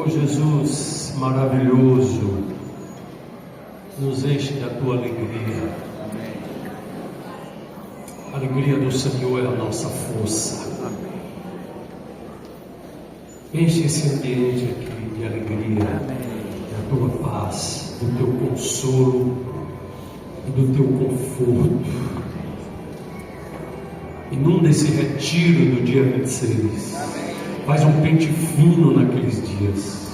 Oh Jesus maravilhoso, nos enche da tua alegria. A alegria do Senhor é a nossa força. Enche esse ambiente aqui de alegria, da tua paz, do teu consolo e do teu conforto. Inunda esse retiro do dia 26. Faz um pente fino naqueles dias.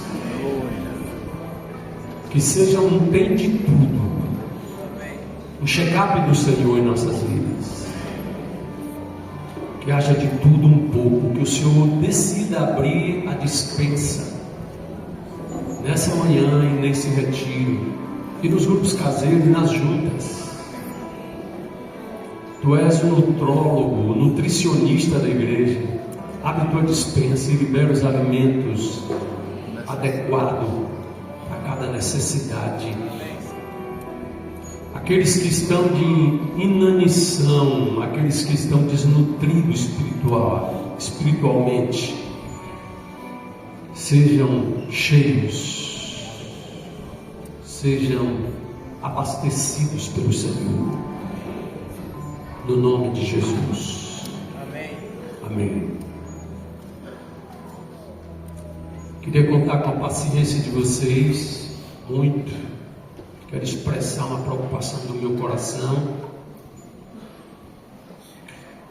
Que seja um tem de tudo. Um check-up do Senhor em nossas vidas. Que haja de tudo um pouco. Que o Senhor decida abrir a despensa nessa manhã e nesse retiro, e nos grupos caseiros e nas juntas. Tu és o nutrólogo, o nutricionista da igreja. Abre tua despensa e libera os alimentos adequados a cada necessidade. Aqueles que estão de inanição, aqueles que estão desnutridos espiritualmente, sejam cheios, sejam abastecidos pelo Senhor, no nome de Jesus. Amém. Amém. Queria contar com a paciência de vocês, muito. Quero expressar uma preocupação do meu coração.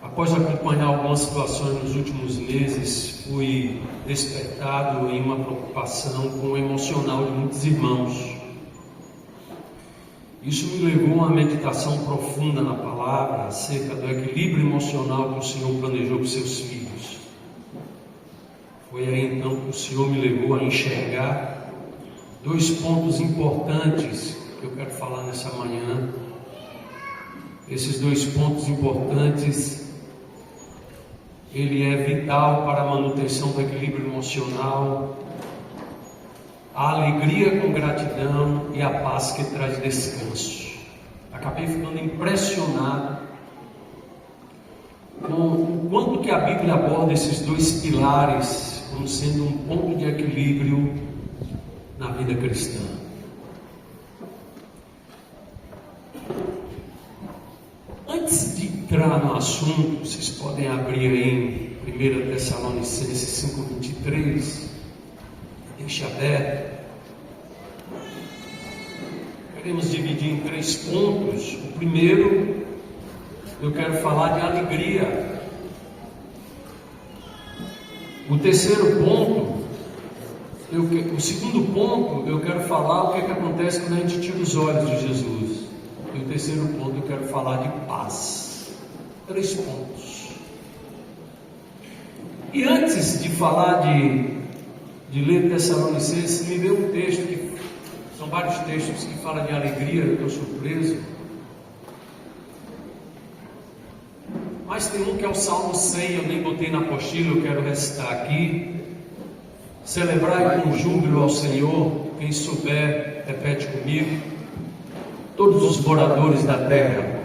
Após acompanhar algumas situações nos últimos meses, fui despertado em uma preocupação com o emocional de muitos irmãos. Isso me levou a uma meditação profunda na palavra acerca do equilíbrio emocional que o Senhor planejou para os seus filhos. Foi aí então que o Senhor me levou a enxergar dois pontos importantes que eu quero falar nessa manhã. Esses dois pontos importantes, ele é vital para a manutenção do equilíbrio emocional, a alegria com gratidão e a paz que traz descanso. Acabei ficando impressionado com o quanto que a Bíblia aborda esses dois pilares como sendo um ponto de equilíbrio na vida cristã. Antes de entrar no assunto, vocês podem abrir aí em 1 Tessalonicenses 5:23, deixa aberto. Queremos dividir em 3 pontos. O primeiro, eu quero falar de alegria. O terceiro ponto, o segundo ponto, eu quero falar o que acontece quando a gente tira os olhos de Jesus. E o terceiro ponto, eu quero falar de paz. 3 pontos. E antes de falar de ler Tessalonicenses, me veio um texto, que são vários textos que falam de alegria. Eu estou surpreso. Mas tem um que é o Salmo 100, eu nem botei na apostila, eu quero recitar aqui. Celebrai com júbilo ao Senhor, quem souber, repete comigo. Todos os moradores da terra,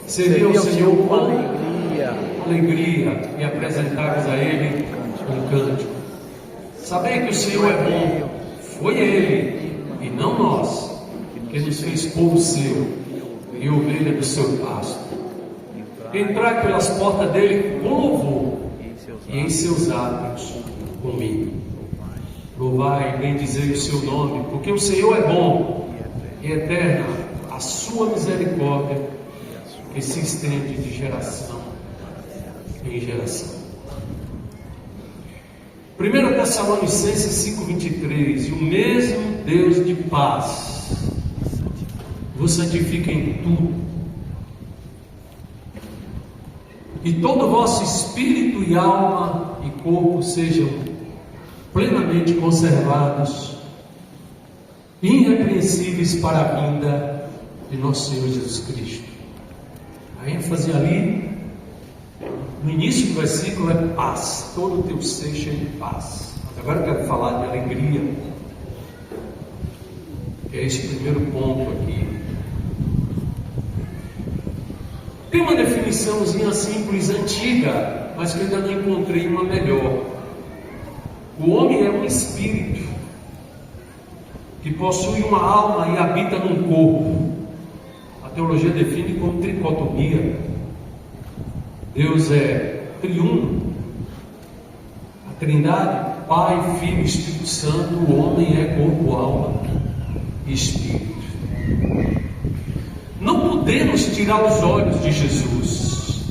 seria o Senhor com alegria e apresentar-vos a Ele um cântico. Sabei que o Senhor é bom, foi Ele e não nós, que nos fez povo seu e ovelha do seu pasto. Entrai pelas portas dele com louvor e em seus átrios comigo. Louvai e bendizei o seu nome, porque o Senhor é bom e eterna a sua misericórdia, que se estende de geração em geração. 1 Tessalonicenses 5:23. E o mesmo Deus de paz vos santifica em tudo, e todo o vosso espírito e alma e corpo sejam plenamente conservados, irrepreensíveis para a vinda de nosso Senhor Jesus Cristo. A ênfase ali, no início do versículo, é paz. Todo o teu ser cheio de paz. Mas agora eu quero falar de alegria, que é esse primeiro ponto aqui. Tem uma definiçãozinha simples, antiga, mas que eu ainda não encontrei uma melhor. O homem é um espírito que possui uma alma e habita num corpo. A teologia define como tricotomia. Deus é triuno. A Trindade, Pai, Filho e Espírito Santo. O homem é corpo, alma e espírito. Não podemos tirar os olhos de Jesus.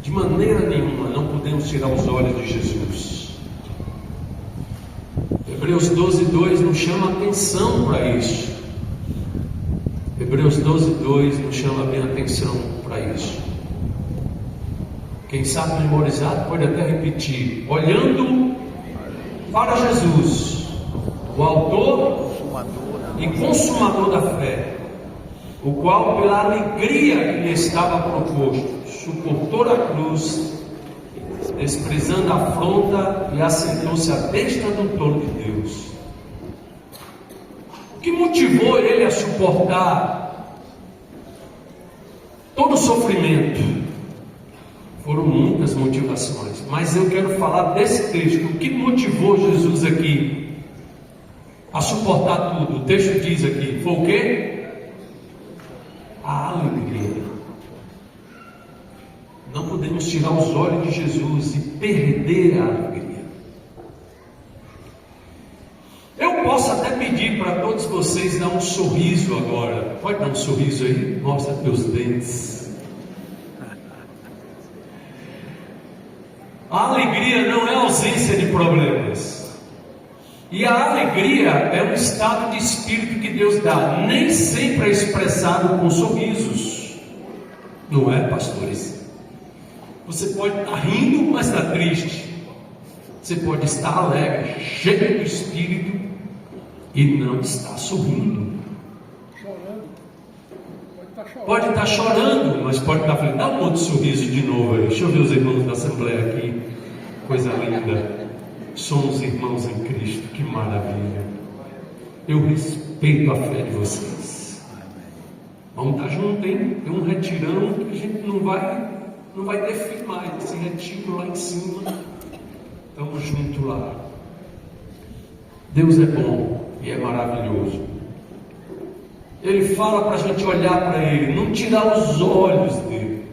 De maneira nenhuma não podemos tirar os olhos de Jesus. Hebreus 12:2 nos chama atenção para isso. Hebreus 12:2 nos chama bem atenção para isso. Quem sabe memorizar pode até repetir: olhando para Jesus, o autor e consumador da fé, o qual pela alegria que lhe estava proposto, suportou a cruz, desprezando a afronta, e assentou-se à destra do trono de Deus. O que motivou ele a suportar todo o sofrimento? Foram muitas motivações, mas eu quero falar desse texto. O que motivou Jesus aqui a suportar tudo? O texto diz aqui, foi o quê? A alegria. Não podemos tirar os olhos de Jesus e perder a alegria. Eu posso até pedir para todos vocês dar um sorriso agora. Pode dar um sorriso aí? Mostra teus dentes. A alegria não é ausência de problemas. E a alegria é um estado de espírito que Deus dá. Nem sempre é expressado com sorrisos. Não é, pastores? Você pode estar rindo, mas está triste. Você pode estar alegre, cheio do Espírito, e não estar sorrindo. Pode estar chorando, mas pode estar feliz. Dá um outro sorriso de novo aí. Deixa eu ver os irmãos da Assembleia aqui. Coisa linda. Somos irmãos em Cristo. Que maravilha. Eu respeito a fé de vocês. Vamos estar juntos, hein? Tem um retirão que a gente não vai ter fim mais. Esse retiro lá em cima. Estamos juntos lá. Deus é bom e é maravilhoso. Ele fala para a gente olhar para Ele, não tirar os olhos dele.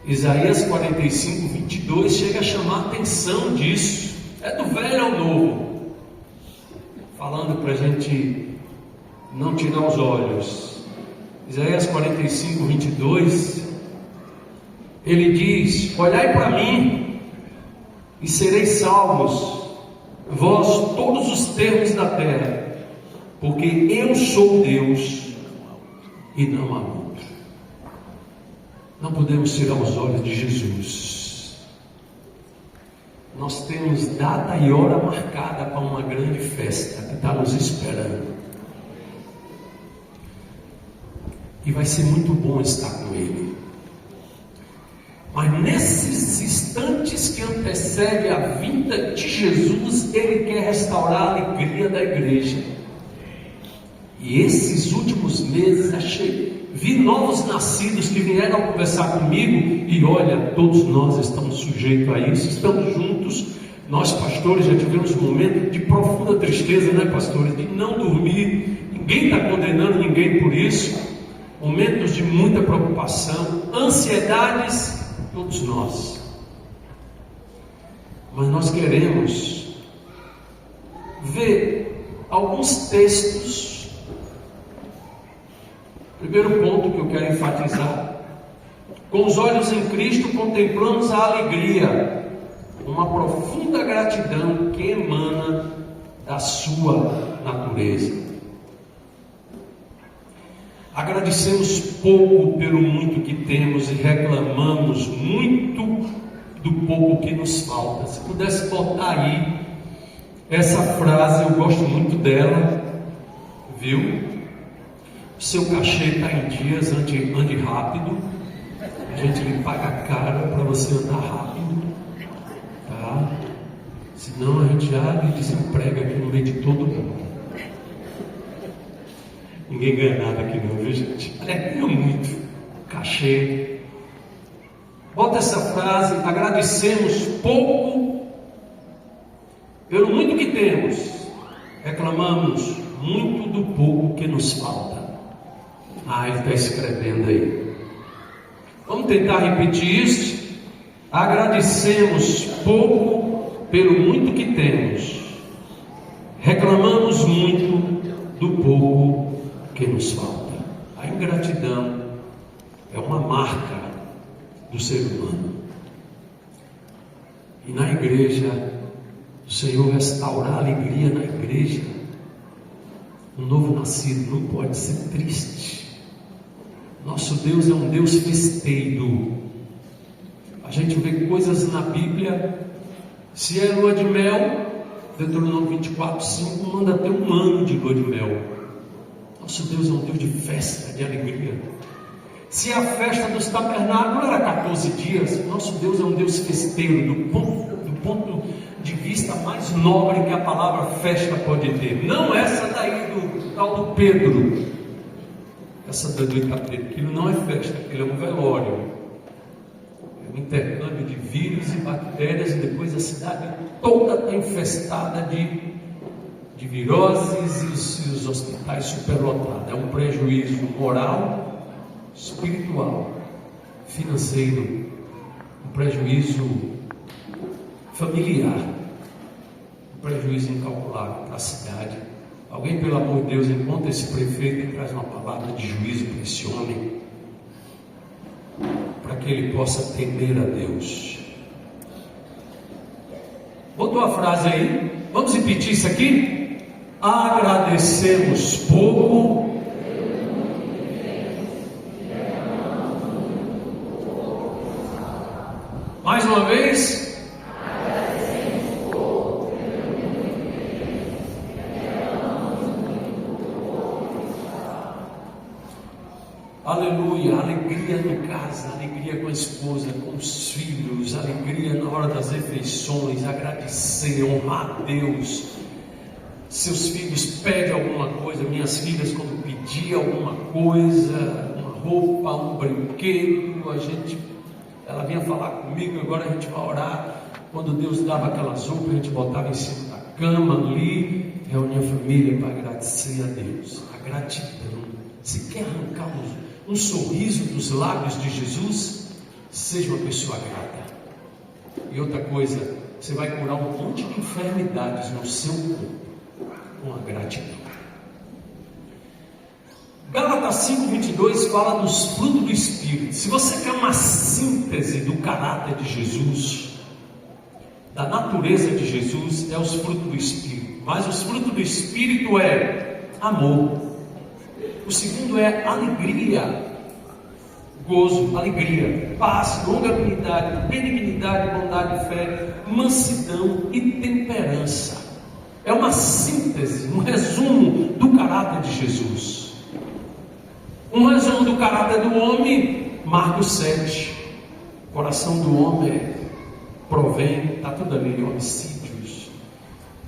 Isaías 45:22 chega a chamar a atenção disso. É do velho ao novo, falando para a gente não tirar os olhos. Isaías 45:22, ele diz: olhai para mim e sereis salvos, vós todos os termos da terra, porque eu sou Deus e não há outro. Não podemos tirar os olhos de Jesus. Nós temos data e hora marcada para uma grande festa que está nos esperando. E vai ser muito bom estar com Ele. Mas nesses instantes que antecedem a vinda de Jesus, Ele quer restaurar a alegria da igreja. E esses últimos meses vi novos nascidos que vieram conversar comigo, e olha, todos nós estamos sujeitos a isso, estamos juntos. Nós pastores já tivemos um momento de profunda tristeza, né, pastores? De não dormir. Ninguém está condenando ninguém por isso. Momentos de muita preocupação, ansiedades, todos nós. Mas nós queremos ver alguns textos. Primeiro ponto que eu quero enfatizar: com os olhos em Cristo contemplamos a alegria, uma profunda gratidão que emana da sua natureza. Agradecemos pouco pelo muito que temos e reclamamos muito do pouco que nos falta. Se pudesse botar aí essa frase, eu gosto muito dela, viu? Seu cachê está em dias, ande rápido. A gente lhe paga caro para você andar rápido, tá? Senão a gente já lhe desemprega aqui no meio de todo mundo. Ninguém ganha nada aqui não, viu, gente? Ganha muito cachê. Bota essa frase frase, agradecemos pouco pelo muito que temos, reclamamos muito do pouco que nos falta. Ele está escrevendo aí. Vamos tentar repetir isso. Agradecemos pouco pelo muito que temos, reclamamos muito do pouco que nos falta. A ingratidão é uma marca do ser humano. E na igreja, o Senhor restaurar a alegria na igreja. Um novo nascido não pode ser triste. Nosso Deus é um Deus festeiro. A gente vê coisas na Bíblia. Se é lua de mel, Deuteronômio 24:5 manda ter um ano de lua de mel. Nosso Deus é um Deus de festa, de alegria. Se a festa dos tabernáculos era 14 dias, nosso Deus é um Deus festeiro, do ponto de vista mais nobre que a palavra festa pode ter. Não essa daí do tal do Pedro. Essa daí do Pedro, aquilo não é festa, aquilo é um velório. É um intercâmbio de vírus e bactérias, e depois a cidade toda está infestada de viroses e os hospitais superlotados. É um prejuízo moral, espiritual, financeiro, um prejuízo familiar, um prejuízo incalculável para a cidade. Alguém, pelo amor de Deus, encontra esse prefeito e traz uma palavra de juízo para esse homem, para que ele possa temer a Deus. Botou a frase aí? Vamos repetir isso aqui? Agradecemos pouco mais uma vez. Aleluia, alegria em casa, alegria com a esposa, com os filhos, alegria na hora das refeições, agradecer, honrar a Deus. Seus filhos pedem alguma coisa, minhas filhas quando pediam alguma coisa, uma roupa, um brinquedo, ela vinha falar comigo, agora a gente vai orar. Quando Deus dava aquelas roupas, a gente botava em cima da cama ali, reunia a família para agradecer a Deus. A gratidão. Se quer arrancar um sorriso dos lábios de Jesus, seja uma pessoa grata. E outra coisa, você vai curar um monte de enfermidades no seu corpo com a gratidão. Gálatas 5:22 fala dos frutos do Espírito. Se você quer uma síntese do caráter de Jesus, da natureza de Jesus, é os frutos do Espírito. Mas os frutos do Espírito é amor. O segundo é alegria, gozo, alegria, paz, longanimidade, benignidade, bondade, fé, mansidão e temperança. É uma síntese, um resumo do caráter de Jesus. Um resumo do caráter do homem, Marcos 7. O coração do homem provém, está tudo ali, homicídios.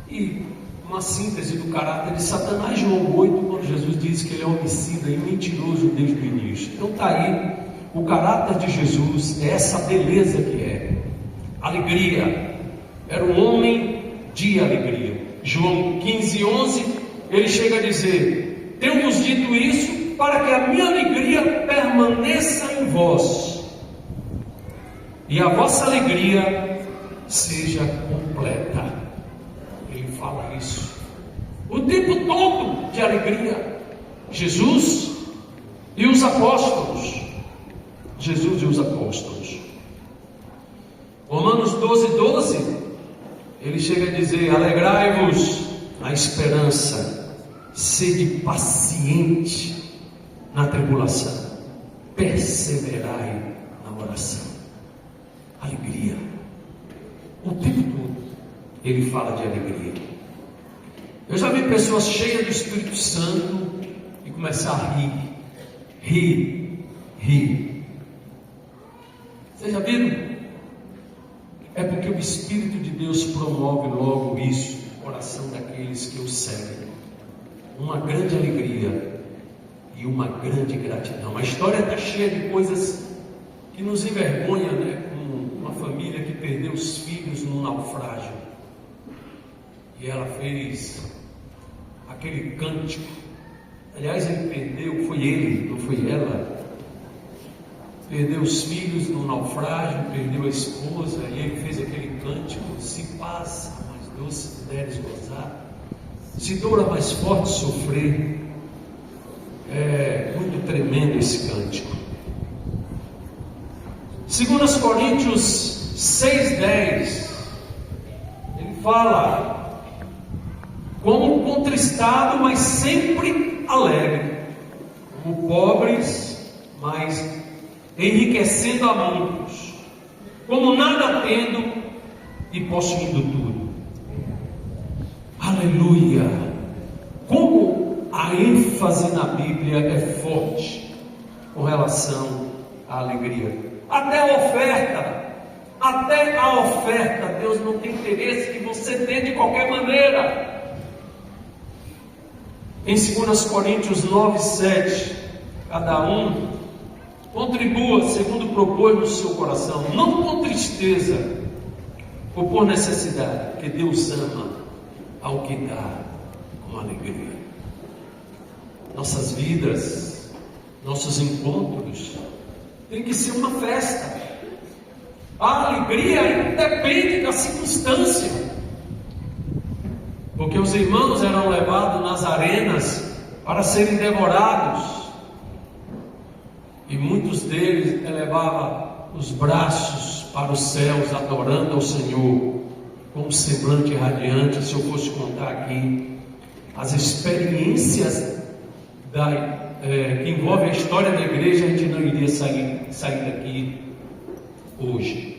E uma síntese do caráter de Satanás, João 8, quando Jesus diz que ele é homicida e mentiroso desde o início. Então está aí, o caráter de Jesus é essa beleza que é. Alegria, era um homem de alegria. João 15:11, ele chega a dizer: tenho-vos dito isso para que a minha alegria permaneça em vós e a vossa alegria seja completa. Ele fala isso o tempo todo de alegria. Jesus e os apóstolos. Jesus e os apóstolos. Romanos 12:12, ele chega a dizer: alegrai-vos na esperança, sede paciente na tribulação, perseverai na oração. Alegria. O tempo todo ele fala de alegria. Eu já vi pessoas cheias do Espírito Santo e começar a rir. Vocês já viram? É porque o Espírito de Deus promove logo isso no coração daqueles que o seguem. Uma grande alegria e uma grande gratidão. A história está cheia de coisas que nos envergonham, né? Como uma uma família que perdeu os filhos num naufrágio. E ela fez aquele cântico. Aliás, ele perdeu, foi ele, não foi ela. Perdeu os filhos no naufrágio, perdeu a esposa, e ele fez aquele cântico: se paz a mais doce puderes gozar, se dor a mais forte sofrer. É muito tremendo esse cântico. 2 Coríntios 6,10, ele fala: como contristado, mas sempre alegre, como pobres, mas enriquecendo a muitos, como nada tendo e possuindo tudo. Aleluia! Como a ênfase na Bíblia é forte com relação à alegria. Até a oferta, Deus não tem interesse que você dê de qualquer maneira. Em 2 Coríntios 9:7, cada um contribua segundo propôs no seu coração, não com tristeza ou por necessidade, porque Deus ama ao que dá com alegria. Nossas vidas, nossos encontros tem que ser uma festa. A alegria independe da circunstância, porque os irmãos eram levados nas arenas para serem devorados, e muitos deles elevavam os braços para os céus, adorando ao Senhor com um semblante radiante. Se eu fosse contar aqui as experiências que envolve a história da igreja, a gente não iria sair daqui hoje.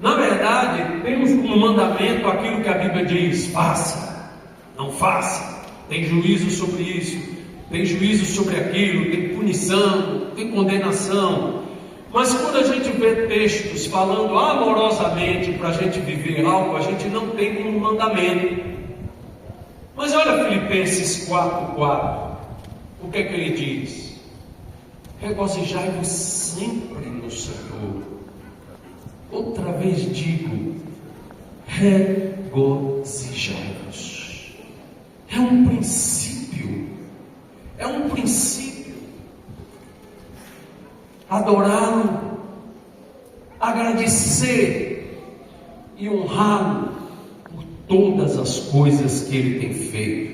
Na verdade, temos como mandamento aquilo que a Bíblia diz: faça, não faça. Tem juízo sobre isso, tem juízo sobre aquilo, tem punição, tem condenação. Mas quando a gente vê textos falando amorosamente para a gente viver algo, a gente não tem como mandamento. Mas olha Filipenses 4:4. O que é que ele diz? Regozijai-vos sempre no Senhor. Outra vez digo, regozijai-vos. É um princípio. É um princípio. Adorá-lo, agradecer e honrá-lo por todas as coisas que ele tem feito.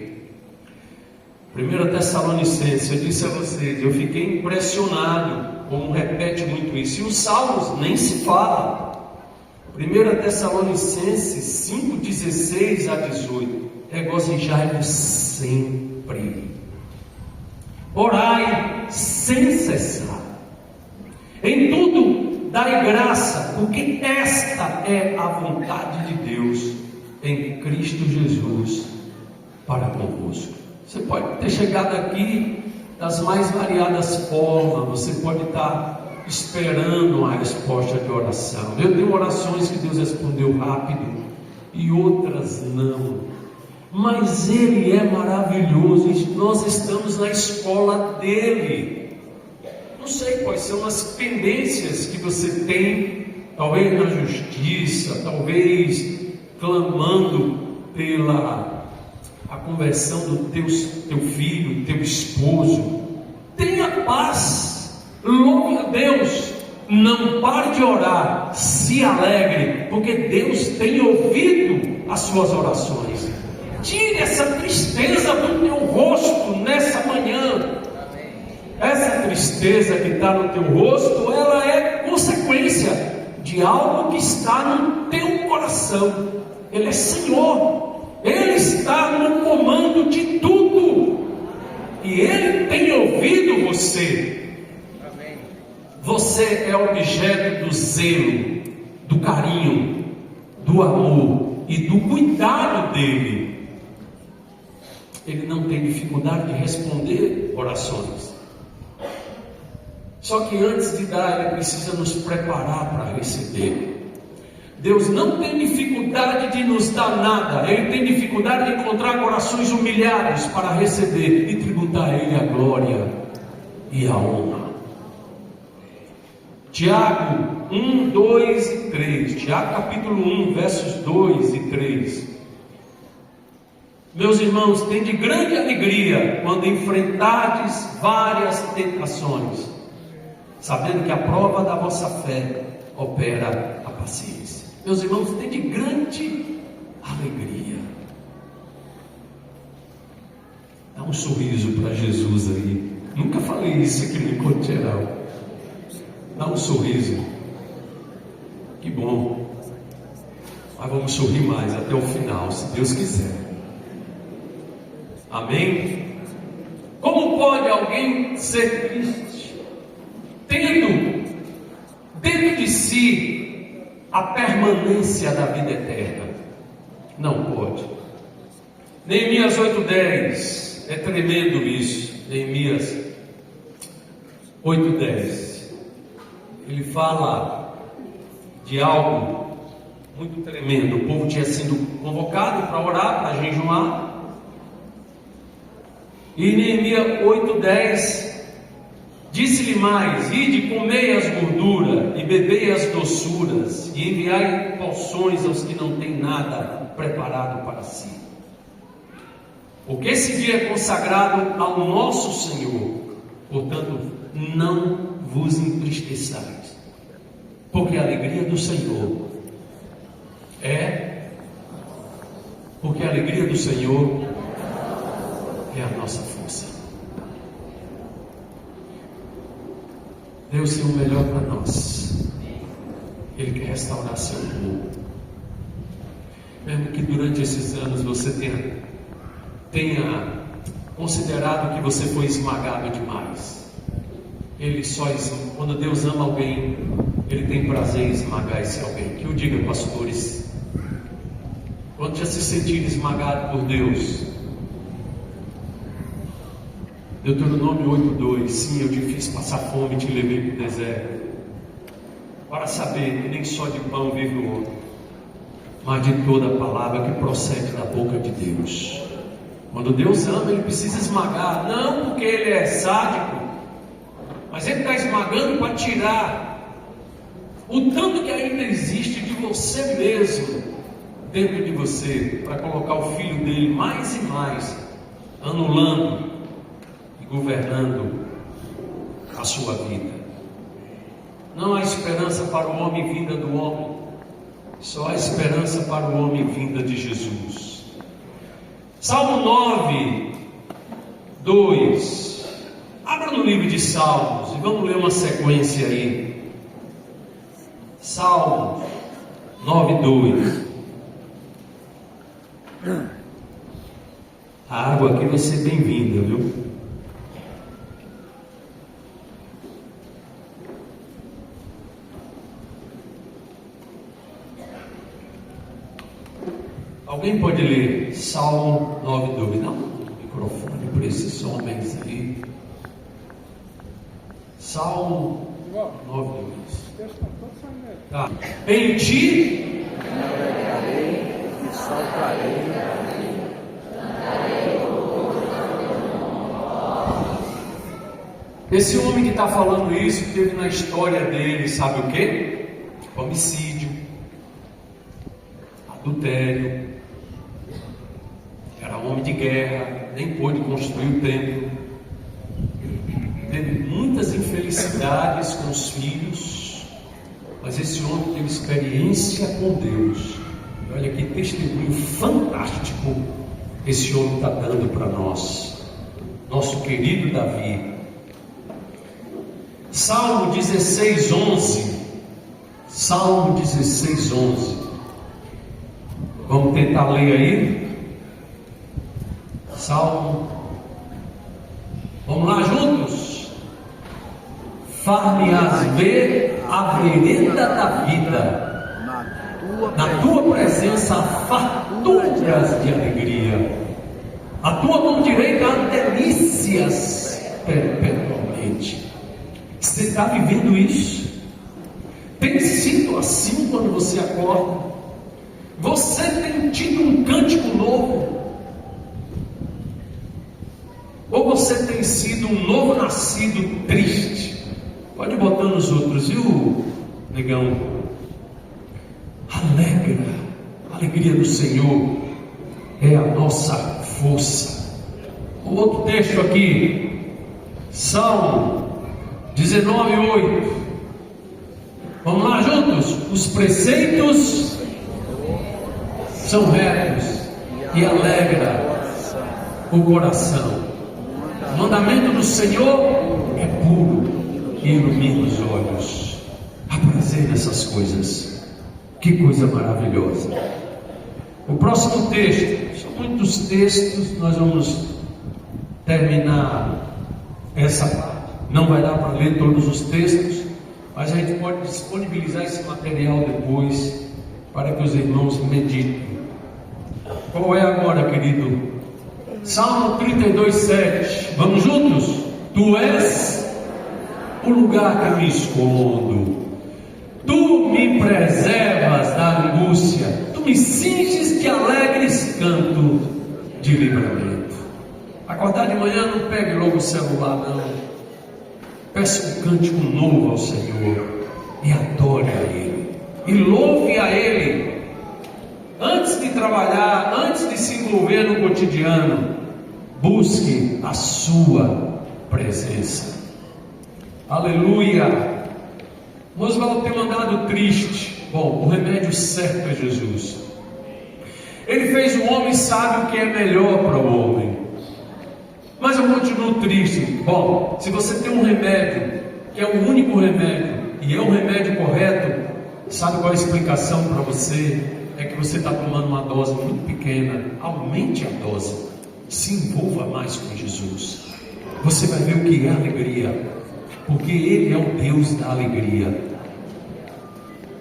1 Tessalonicenses, eu disse a vocês, eu fiquei impressionado, como repete muito isso, e os Salmos nem se fala. 1 Tessalonicenses 5:16-18, regozijai-vos sempre, orai sem cessar, em tudo dai graça, porque esta é a vontade de Deus em Cristo Jesus para convosco. Você pode ter chegado aqui das mais variadas formas, você pode estar esperando a resposta de oração. Eu tenho orações que Deus respondeu rápido e outras não, mas Ele é maravilhoso e nós estamos na escola dEle. Não sei quais são as pendências que você tem, talvez na justiça, talvez clamando pela a conversão do teu filho, teu esposo. Tenha paz, louve a Deus, não pare de orar, se alegre, porque Deus tem ouvido as suas orações. Tire essa tristeza do teu rosto nessa manhã. Essa tristeza que está no teu rosto, ela é consequência de algo que está no teu coração. Ele é Senhor. Ele está no comando de tudo, e Ele tem ouvido você. Amém. Você é objeto do zelo, do carinho, do amor e do cuidado dEle. Ele não tem dificuldade de responder orações. Só que antes de dar, Ele precisa nos preparar para receber. Deus não tem dificuldade de nos dar nada, Ele tem dificuldade de encontrar corações humilhados para receber e tributar a Ele a glória e a honra. Tiago 1, 2 e 3. Tiago capítulo 1, versos 2 e 3. Meus irmãos, tende grande alegria quando enfrentardes várias tentações, sabendo que a prova da vossa fé opera a paciência. Meus irmãos, tende grande alegria. Dá um sorriso para Jesus aí. Nunca falei isso aqui no encontro geral. Dá um sorriso. Que bom. Mas vamos sorrir mais até o final, se Deus quiser. Amém? Como pode alguém ser triste, tendo dentro de si a permanência da vida eterna? Não pode. Neemias 8:10, é tremendo isso. Neemias 8:10, ele fala de algo muito tremendo. O povo tinha sido convocado para orar, para jejuar. E Neemias 8:10 disse-lhe mais: ide, comei as gorduras e bebei as doçuras, e enviai porções aos que não têm nada preparado para si. Porque esse dia é consagrado ao nosso Senhor. Portanto, não vos entristeçais, porque a alegria do Senhor porque a alegria do Senhor é a nossa força. Deus tem o melhor para nós. Ele quer restaurar seu povo. Mesmo que durante esses anos você tenha considerado que você foi esmagado demais. Quando Deus ama alguém, Ele tem prazer em esmagar esse alguém. Que eu diga, pastores, quando já se sentir esmagado por Deus, Deuteronômio 8:2, sim, eu te fiz passar fome e te levei para o deserto, para saber que nem só de pão vive o homem, mas de toda a palavra que procede da boca de Deus. Quando Deus ama, Ele precisa esmagar, não porque Ele é sádico, mas Ele está esmagando para tirar o tanto que ainda existe de você mesmo dentro de você, para colocar o Filho dele mais e mais, anulando e governando a sua vida. Não há esperança para o homem vinda do homem, só há esperança para o homem vinda de Jesus. Salmo 9:2. Abra no livro de Salmos e vamos ler uma sequência aí. Salmo 9:2. A água aqui vai ser bem-vinda, viu? Alguém pode ler Salmo 9:2? Não, microfone para esses homens aí. Salmo 9:2. Tá. Em ti navegarei e saltarei. Esse homem que está falando isso teve na história dele, sabe o que? Homicídio, adultério, era homem de guerra, nem pôde construir o templo, teve muitas infelicidades com os filhos, mas esse homem teve experiência com Deus. E olha que testemunho fantástico esse homem está dando para nós, nosso querido Davi. Salmo 16:11. Salmo 16:11. Vamos tentar ler aí. Salmo. Vamos lá juntos. Far-me-ás ver a vereda da vida. Na tua presença há farturas de alegria. A tua mão direita há delícias perpetuamente. Você está vivendo isso? Tem sido assim quando você acorda? Você tem tido um cântico novo? Ou você tem sido um novo nascido triste? Pode botar nos outros. E negão, alegra, a alegria do Senhor é a nossa força. O outro texto aqui, Salmo 19:8. Vamos lá juntos? Os preceitos são retos e alegra o coração. O mandamento do Senhor é puro e ilumina os olhos. Há prazer nessas coisas. Que coisa maravilhosa. O próximo texto, são muitos textos, nós vamos terminar essa parte. Não vai dar para ler todos os textos, mas a gente pode disponibilizar esse material depois para que os irmãos meditem. Qual é agora, querido? Salmo 32:7. Vamos juntos? Tu és o lugar que me escondo. Tu me preservas da angústia. Tu me cinges de alegres canto de livramento. Acordar de manhã, não pegue logo o celular, não. Peça um cântico novo ao Senhor e adore a Ele e louve a Ele. Antes de trabalhar, antes de se envolver no cotidiano, busque a sua presença. Aleluia. Oswaldo tem andado triste. Bom, o remédio certo é Jesus. Ele fez o homem, sabe o que é melhor para o homem. Mas eu continuo triste. Bom, se você tem um remédio, que é o único remédio, e é o remédio correto, sabe qual é a explicação para você? É que você está tomando uma dose muito pequena. Aumente a dose. Se envolva mais com Jesus. Você vai ver o que é alegria, porque Ele é o Deus da alegria.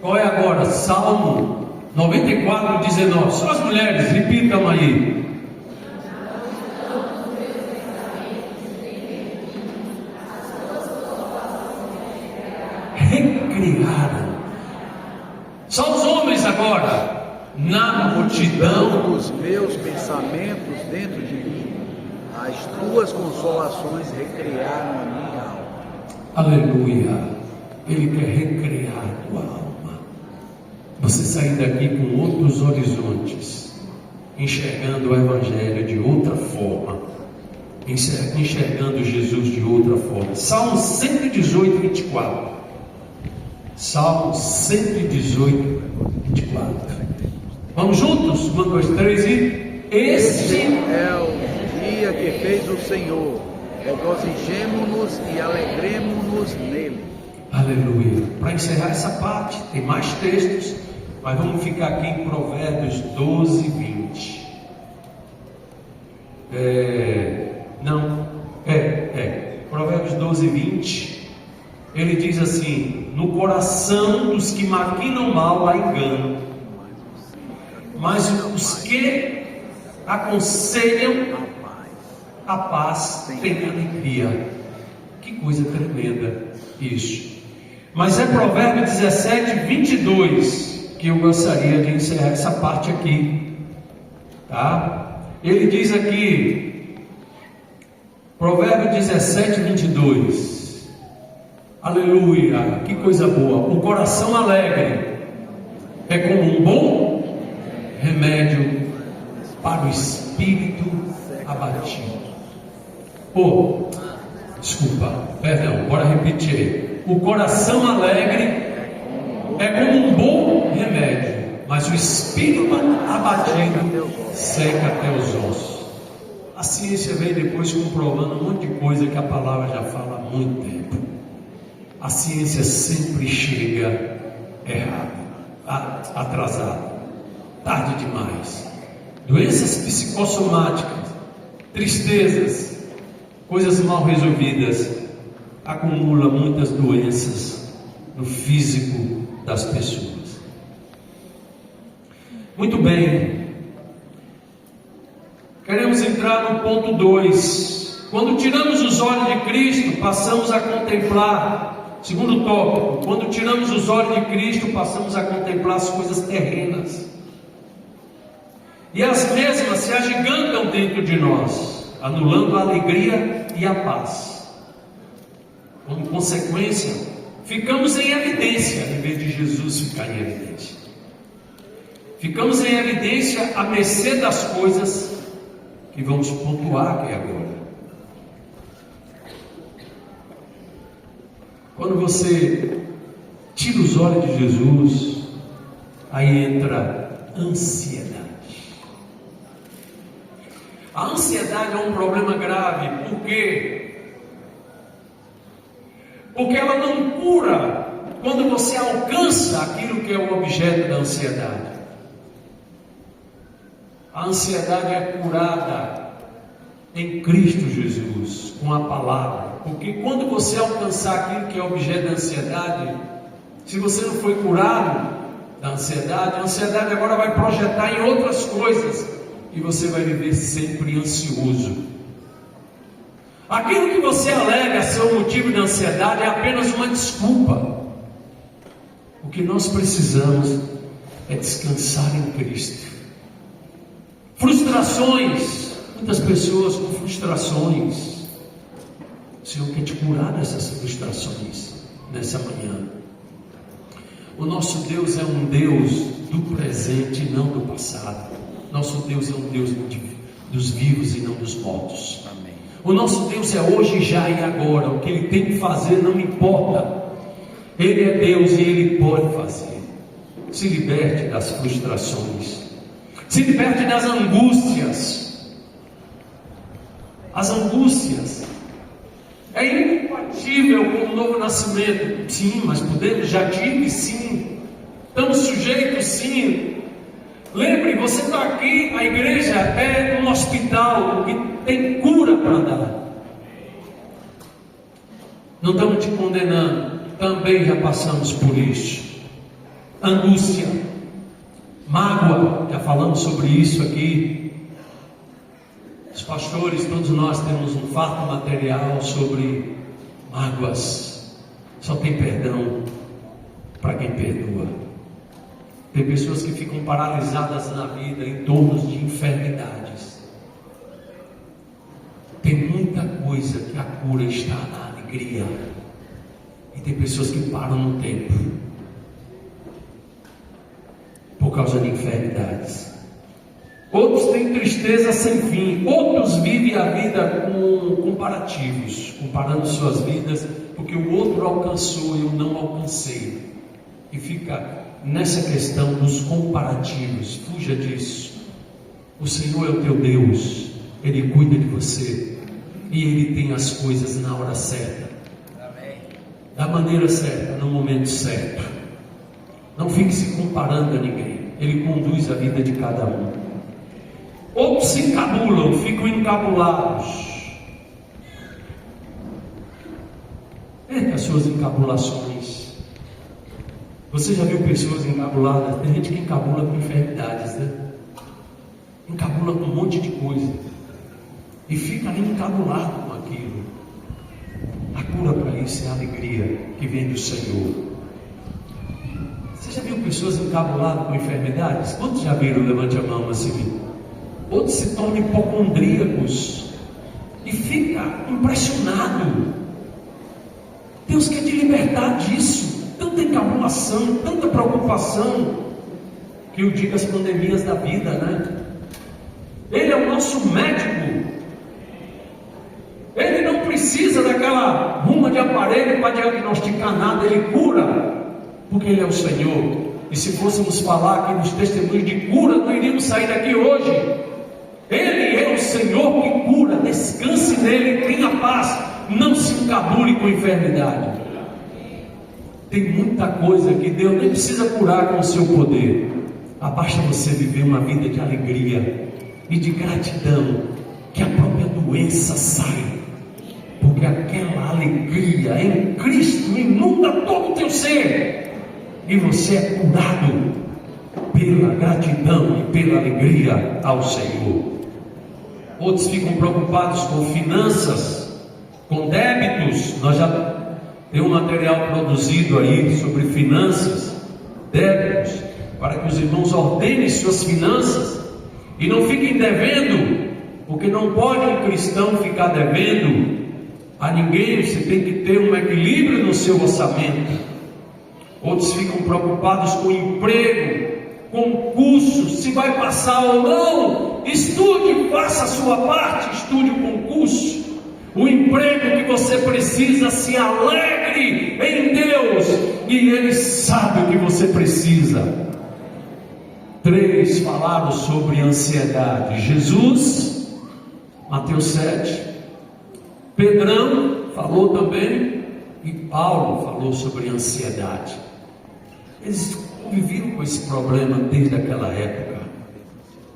Qual é agora? Salmo 94:19. Só as mulheres, repitam aí. Recriaram. Só os homens agora. Na multidão dos meus pensamentos dentro de mim, as tuas consolações recriaram a minha alma. Aleluia. Ele quer recriar a tua alma. Você sair daqui com outros horizontes, enxergando o Evangelho de outra forma, enxergando Jesus de outra forma. Salmo 118:24. Salmo 118:24. Vamos juntos? 1, 2, 3 e... Este é o dia que fez o Senhor. Regozijemo-nos e alegremo-nos nele. Aleluia. Para encerrar essa parte, tem mais textos, mas vamos ficar aqui em Provérbios 12:20. Provérbios 12:20. Ele diz assim: no coração dos que maquinam mal há engano, mas os que aconselham a paz têm alegria. Que coisa tremenda isso. Mas é Provérbio 17:22 que eu gostaria de encerrar essa parte aqui, tá? Ele diz aqui, Provérbio 17:22. Aleluia, que coisa boa. O coração alegre é como um bom remédio para o espírito abatido. Bora repetir. O coração alegre é como um bom remédio, mas o espírito abatido seca até os ossos. A ciência vem depois comprovando um monte de coisa que a palavra já fala há muito tempo. A ciência sempre chega errada, atrasada, tarde demais. Doenças psicossomáticas, tristezas, coisas mal resolvidas, acumula muitas doenças no físico das pessoas. Muito bem, queremos entrar no ponto 2. Quando tiramos os olhos de Cristo, passamos a contemplar. Segundo tópico, quando tiramos os olhos de Cristo, passamos a contemplar as coisas terrenas. E as mesmas se agigantam dentro de nós, anulando a alegria e a paz. Como consequência, ficamos em evidência, em vez de Jesus ficar em evidência. Ficamos em evidência à mercê das coisas que vamos pontuar aqui agora. Quando você tira os olhos de Jesus, aí entra ansiedade. A ansiedade é um problema grave. Por quê? Porque ela não cura quando você alcança aquilo que é o objeto da ansiedade. A ansiedade é curada em Cristo Jesus, com a palavra. Porque quando você alcançar aquilo que é objeto da ansiedade, se você não foi curado da ansiedade, a ansiedade agora vai projetar em outras coisas e você vai viver sempre ansioso. Aquilo que você alega ser o motivo da ansiedade é apenas uma desculpa. O que nós precisamos é descansar em Cristo. Frustrações, muitas pessoas com frustrações. O Senhor quer te curar dessas frustrações nessa manhã. O nosso Deus é um Deus do presente e não do passado. Nosso Deus é um Deus dos vivos e não dos mortos. Amém. O nosso Deus é hoje, já e agora. O que Ele tem que fazer não importa. Ele é Deus e Ele pode fazer. Se liberte das frustrações. Se liberte das angústias. As angústias é incompatível com o novo nascimento. Sim, mas podemos, já tive, sim. Estamos sujeitos, sim. Lembre, você está aqui, a igreja é um hospital que tem cura para dar. Não estamos te condenando, também já passamos por isso. Angústia, mágoa, já falamos sobre isso aqui. Os pastores, todos nós temos um fardo material sobre mágoas. Só tem perdão para quem perdoa. Tem pessoas que ficam paralisadas na vida em torno de enfermidades. Tem muita coisa que a cura está na alegria. E tem pessoas que param no tempo por causa de enfermidades. Outros têm tristeza sem fim. Outros vivem a vida com comparativos, comparando suas vidas, porque o outro alcançou e eu não alcancei. E fica nessa questão dos comparativos. Fuja disso. O Senhor é o teu Deus. Ele cuida de você. E Ele tem as coisas na hora certa. Amém. Da maneira certa, no momento certo. Não fique se comparando a ninguém. Ele conduz a vida de cada um. Outros se encabulam, ficam encabulados. Perca as suas encabulações. Você já viu pessoas encabuladas? Tem gente que encabula com enfermidades, né? Encabula com um monte de coisa. E fica ali encabulado com aquilo. A cura para isso é a alegria que vem do Senhor. Você já viu pessoas encabuladas com enfermidades? Quantos já viram? Levante a mão assim. Outros se tornam hipocondríacos e fica impressionado. Deus quer te libertar disso. Tanta encabulação, tanta preocupação, que eu digo as pandemias da vida, né? Ele é o nosso médico. Ele não precisa daquela ruma de aparelho para diagnosticar nada. Ele cura, porque Ele é o Senhor. E se fôssemos falar aqui nos testemunhos de cura, não iríamos sair daqui hoje. Ele é o Senhor que cura. Descanse nele, tenha paz, não se encabule com enfermidade. Tem muita coisa que Deus nem precisa curar com o seu poder. Basta você viver uma vida de alegria e de gratidão, que a própria doença sai, porque aquela alegria em Cristo inunda todo o teu ser, e você é curado pela gratidão e pela alegria ao Senhor. Outros ficam preocupados com finanças, com débitos. Nós já tem um material produzido aí sobre finanças, débitos, para que os irmãos ordenem suas finanças e não fiquem devendo, porque não pode um cristão ficar devendo. a ninguém. Você tem que ter um equilíbrio no seu orçamento. Outros ficam preocupados com emprego, concurso, se vai passar ou não. Estude, faça a sua parte, estude o concurso. O emprego que você precisa, se alegre em Deus, e Ele sabe o que você precisa. 3 falaram sobre ansiedade: Jesus, Mateus 7, Pedrão falou também, e Paulo falou sobre ansiedade. Eles conviviam com esse problema desde aquela época.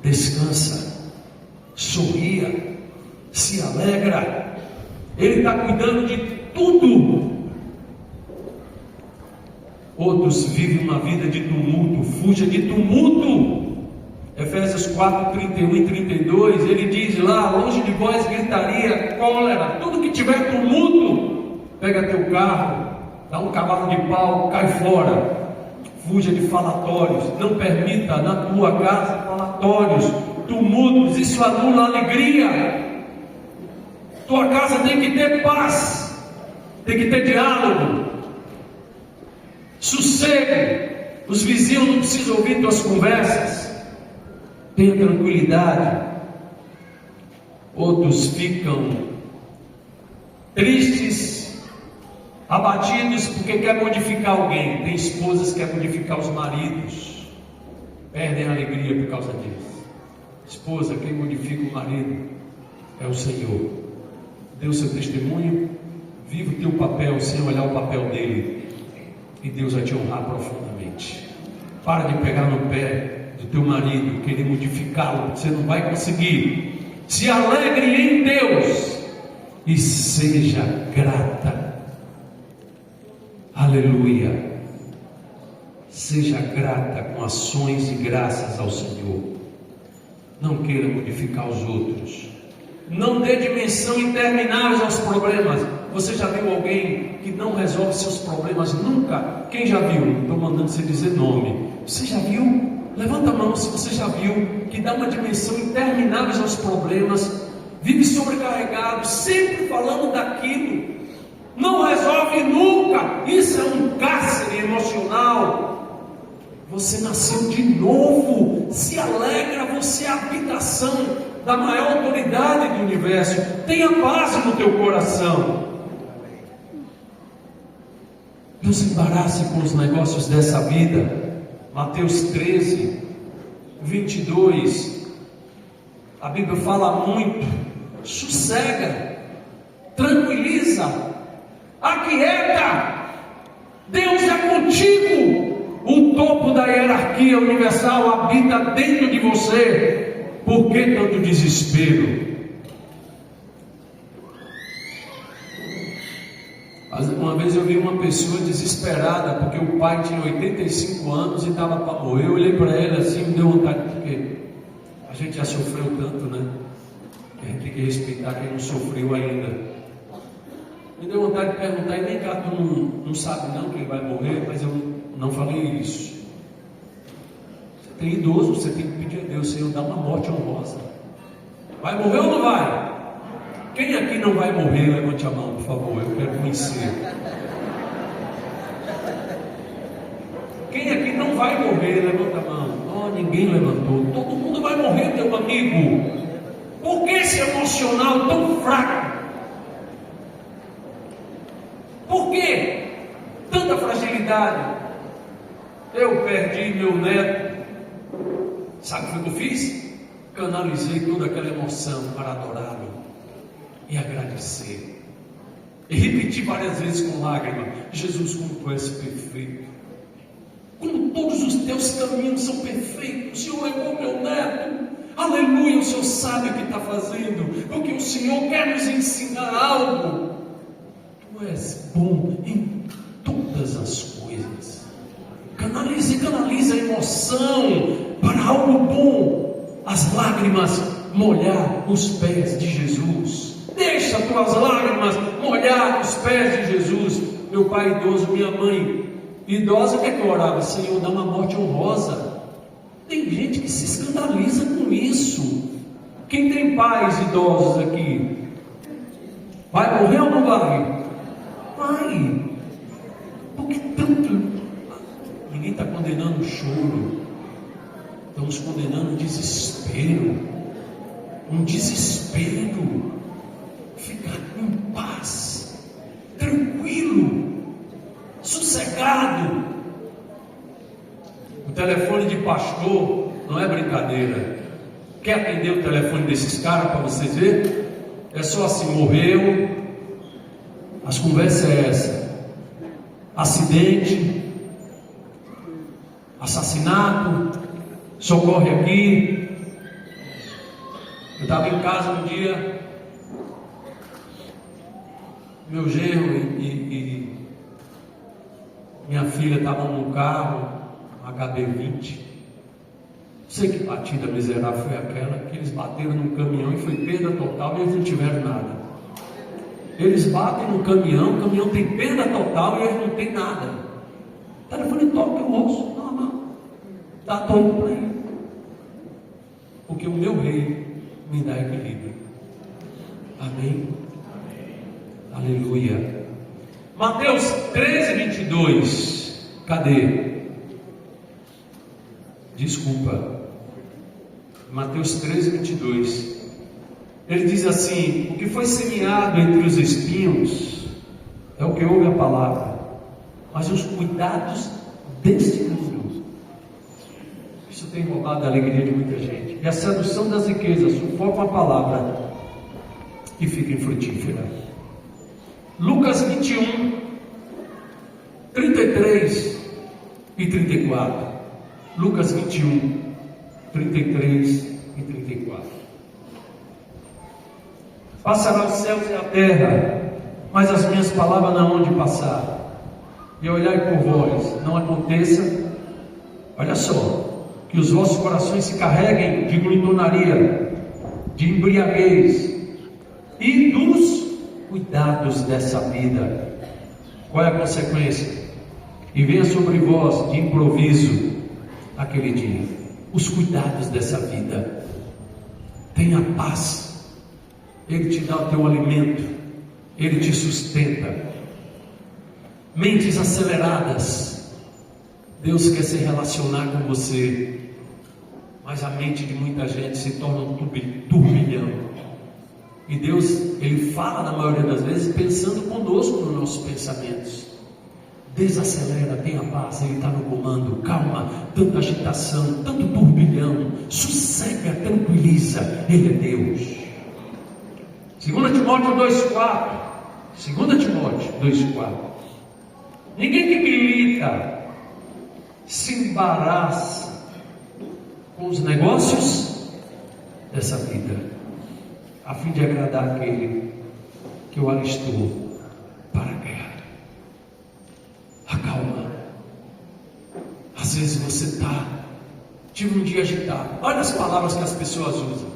Descansa, sorria, se alegra. Ele está cuidando de tudo. Outros vivem uma vida de tumulto. Fuja de tumulto. Efésios 4, 31 e 32, ele diz lá: longe de vós gritaria, cólera, tudo que tiver tumulto. Pega teu carro, dá um cavalo de pau, cai fora. Fuja de falatórios. Não permita na tua casa falatórios, tumultos. Isso anula a alegria. Tua casa tem que ter paz, tem que ter diálogo, sossego. Os vizinhos não precisam ouvir tuas conversas. Tenha tranquilidade. Outros ficam tristes, abatidos porque quer modificar alguém. Tem esposas que querem modificar os maridos, perdem a alegria por causa disso. Esposa, quem modifica o marido é o Senhor. Dê o seu testemunho, viva o teu papel sem olhar o papel dele, e Deus vai te honrar profundamente. Para de pegar no pé do teu marido, querer modificá-lo, você não vai conseguir. Se alegre em Deus e seja grata. Aleluia. Seja grata com ações e graças ao Senhor. Não queira modificar os outros. Não dê dimensão interminável aos problemas. Você já viu alguém que não resolve seus problemas nunca? Quem já viu? Não estou mandando você dizer nome. Você já viu? Levanta a mão se você já viu que dá uma dimensão interminável aos problemas. Vive sobrecarregado, sempre falando daquilo. Não resolve nunca. Isso é um cárcere emocional. Você nasceu de novo. Se alegra, você é a habitação da maior autoridade do universo. Tenha paz no teu coração. Não se embarace com os negócios dessa vida. Mateus 13, 22. A Bíblia fala muito. Sossega, tranquiliza, aquieta. Deus é contigo. O topo da hierarquia universal habita dentro de você. Por que tanto desespero? Uma vez eu vi uma pessoa desesperada porque o pai tinha 85 anos e estava para morrer. Eu olhei para ele assim, me deu vontade, porque a gente já sofreu tanto, né? Que a gente tem que respeitar quem não sofreu ainda. Me deu vontade de perguntar: e vem cá, tu não sabe não que ele vai morrer? Mas eu não falei isso. Você tem idoso, você tem que pedir a Deus: Senhor, dá uma morte honrosa. Vai morrer ou não vai? Quem aqui não vai morrer, levante a mão, por favor, eu quero conhecer. Quem aqui não vai morrer, levanta a mão. Oh, ninguém levantou. Todo mundo vai morrer, meu amigo. Por que esse emocional tão fraco? Por que tanta fragilidade? Eu perdi meu neto. Sabe o que eu fiz? Canalizei toda aquela emoção para adorá-lo e agradecer. E repeti várias vezes com lágrimas: Jesus, como tu és perfeito, como todos os teus caminhos são perfeitos. O Senhor levou meu neto. Aleluia, o Senhor sabe o que está fazendo, porque o Senhor quer nos ensinar algo. Tu és bom em todas as coisas. Canalize a emoção para algo bom. As lágrimas molhar os pés de Jesus. Deixa tuas lágrimas molhar os pés de Jesus. Meu pai idoso, minha mãe idosa, que eu orava: Senhor, dá uma morte honrosa. Tem gente que se escandaliza com isso. Quem tem pais idosos aqui? Vai morrer ou não vai? Vai. Por que tanto? Ninguém está condenando o choro. Estamos condenando o desespero. Um desespero. Ficar em paz, tranquilo, sossegado. O telefone de pastor não é brincadeira. Quer atender o telefone desses caras para vocês verem? É só assim: morreu, as conversas é essa: acidente, assassinato, socorre aqui. Eu estava em casa um dia, meu genro e minha filha estavam no carro, HB20. Não sei que batida miserável foi aquela, que eles bateram num caminhão e foi perda total e eles não tiveram nada. Eles batem no caminhão, o caminhão tem perda total e eles não têm nada. O telefone toca, eu ouço, normal. Está todo para ir. Porque o meu rei me dá equilíbrio. Amém? Aleluia. Mateus 13, 22. Cadê? Desculpa. Mateus 13, 22. Ele diz assim: o que foi semeado entre os espinhos é o que ouve a palavra, mas os cuidados deste mundo, isso tem roubado a alegria de muita gente. E a sedução das riquezas sufoca a palavra e fica infrutífera. Lucas 21, 33 e 34. Lucas 21, 33 e 34. Passará os céus e a terra, mas as minhas palavras não hão de passar. E olhai por vós, não aconteça, olha só, que os vossos corações se carreguem de glutonaria, de embriaguez e dos cuidados dessa vida. Qual é a consequência? E venha sobre vós de improviso aquele dia, os cuidados dessa vida. Tenha paz, Ele te dá o teu alimento, Ele te sustenta. Mentes aceleradas, Deus quer se relacionar com você, mas a mente de muita gente se torna um turbilhão. E Deus, Ele fala na maioria das vezes pensando conosco nos nossos pensamentos. Desacelera, tenha paz, Ele está no comando. Calma, tanta agitação, tanto turbilhão. Sossega, tranquiliza, Ele é Deus. 2 Timóteo 2,4. 2 Timóteo 2,4. Ninguém que milita se embaraça com os negócios dessa vida, a fim de agradar aquele que o alistou para a guerra. Acalma. Às vezes você tive um dia agitado. Olha as palavras que as pessoas usam.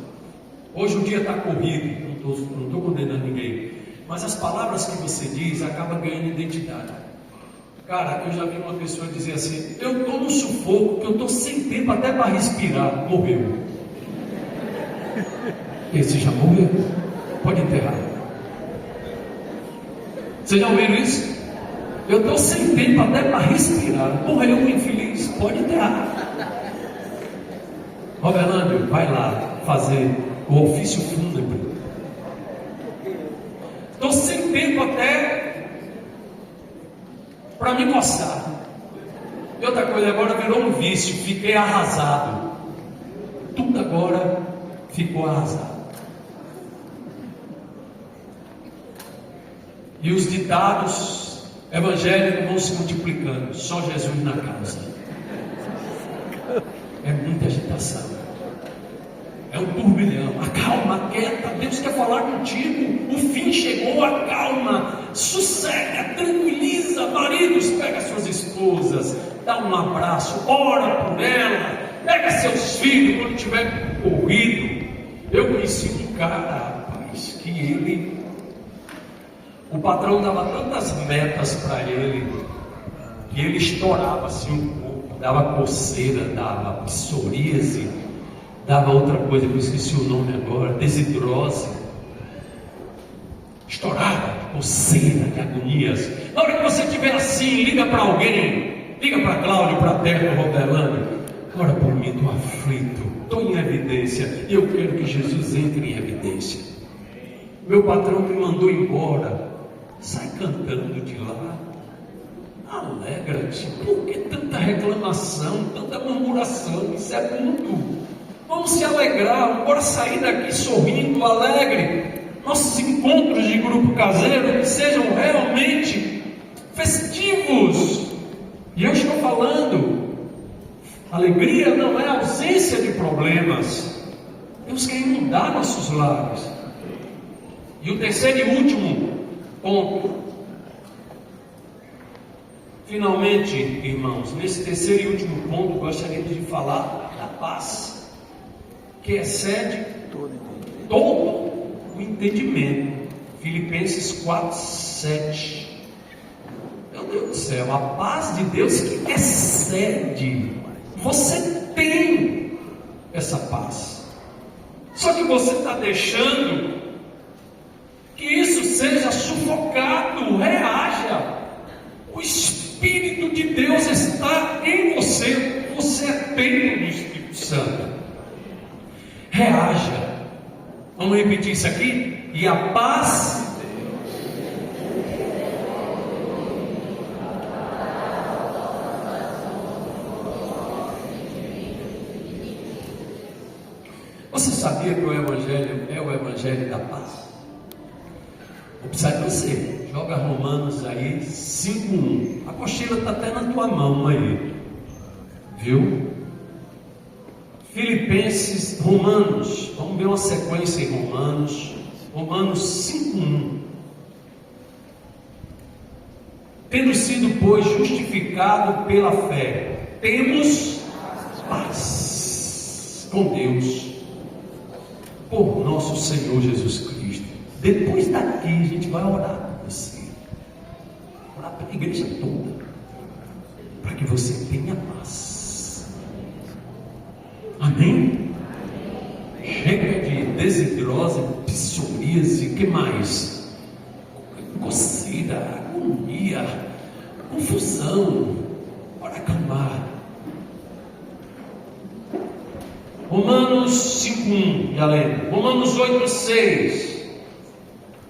Hoje o dia está corrido. Não estou condenando ninguém, mas as palavras que você diz acabam ganhando identidade. Cara, eu já vi uma pessoa dizer assim: eu estou no sufoco, que eu estou sem tempo até para respirar. Morreu. Esse já morreu. Pode enterrar. Vocês já ouviram isso? Eu estou sem tempo até para respirar. Morreu, infeliz. Pode enterrar. Roberlândio, vai lá fazer o ofício fúnebre. Estou sem tempo até para me coçar. E outra coisa, agora virou um vício. Fiquei arrasado. Tudo agora ficou arrasado. E os ditados evangélicos vão se multiplicando. Só Jesus na causa. É muita agitação. É um turbilhão. Acalma, quieta. Deus quer falar contigo. O fim chegou, acalma. Sossega, tranquiliza. Maridos, pega suas esposas, dá um abraço, ora por ela. Pega seus filhos quando tiver corrido. Eu conheci um cara, rapaz, que ele, o patrão dava tantas metas para ele, que ele estourava assim um pouco, dava coceira, dava psoríase, dava outra coisa que eu esqueci o nome agora, desidrose. Estourava. coceira, de agonias. Na hora que você estiver assim, liga para alguém, liga para Cláudio, para Terra, Roberlândia. Ora por mim, estou aflito, estou em evidência, e eu quero que Jesus entre em evidência. Meu patrão me mandou embora. Sai cantando de lá. Alegra-te. Por que tanta reclamação, tanta murmuração? Isso é mundo. Vamos se alegrar, bora sair daqui sorrindo, alegre. Nossos encontros de grupo caseiro que sejam realmente festivos. E eu estou falando, alegria não é ausência de problemas. Deus quer mudar nossos lares. E o terceiro e último ponto. Finalmente, irmãos, nesse terceiro e último ponto, gostaríamos de falar da paz, que excede todo o entendimento. Filipenses 4:7. Meu Deus do céu, a paz de Deus que excede. Você tem essa paz. Só que você está deixando que isso seja sufocado. Reaja. O Espírito de Deus está em você. Você é templo do Espírito Santo. Reaja. Vamos repetir isso aqui? E a paz Você sabia que o Evangelho é o Evangelho da paz? Observe você, joga Romanos aí 5:1. A apostila está até na tua mão aí, viu? Filipenses, Romanos, vamos ver uma sequência em Romanos 5:1. Tendo sido, pois, justificado pela fé, temos paz com Deus, por nosso Senhor Jesus Cristo. Depois daqui a gente vai orar por você, orar pela igreja toda, para que você tenha paz. Amém? Chega de desidrose, psoríase, que mais? Coceira, agonia, confusão. Bora acalmar. Romanos 5:1, já lembra? Romanos 8:6.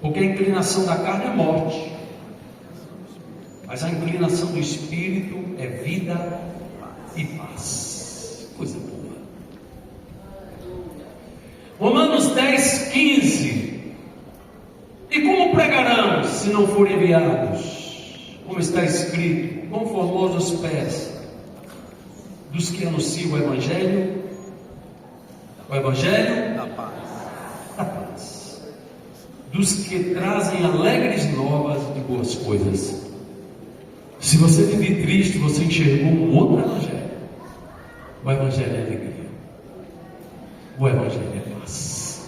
Porque a inclinação da carne é morte, mas a inclinação do Espírito é vida e paz. Coisa boa. Romanos 10:15. E como pregarão se não forem enviados? Como está escrito: quão formosos os pés dos que anunciam o Evangelho. O Evangelho da paz. Da paz. Dos que trazem alegres novas de boas coisas. Se você vive triste, você enxergou um outro Evangelho. O Evangelho é alegria. O Evangelho é paz.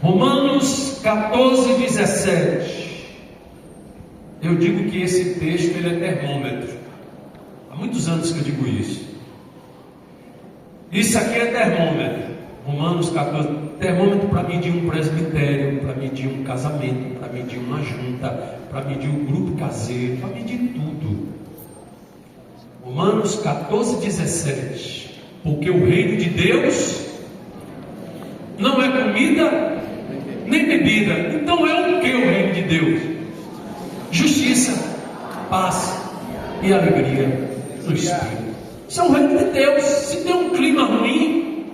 Romanos 14:17. Eu digo que esse texto ele é termômetro. Há muitos anos que eu digo isso. Isso aqui é termômetro. Romanos 14, termômetro para medir um presbitério, para medir um casamento, para medir uma junta, para medir um grupo caseiro, para medir tudo. Romanos 14:17. Porque o reino de Deus não é comida nem bebida. Então é o que o reino de Deus? Justiça, paz e alegria no Espírito. Isso é o reino de Deus. Se tem um clima ruim,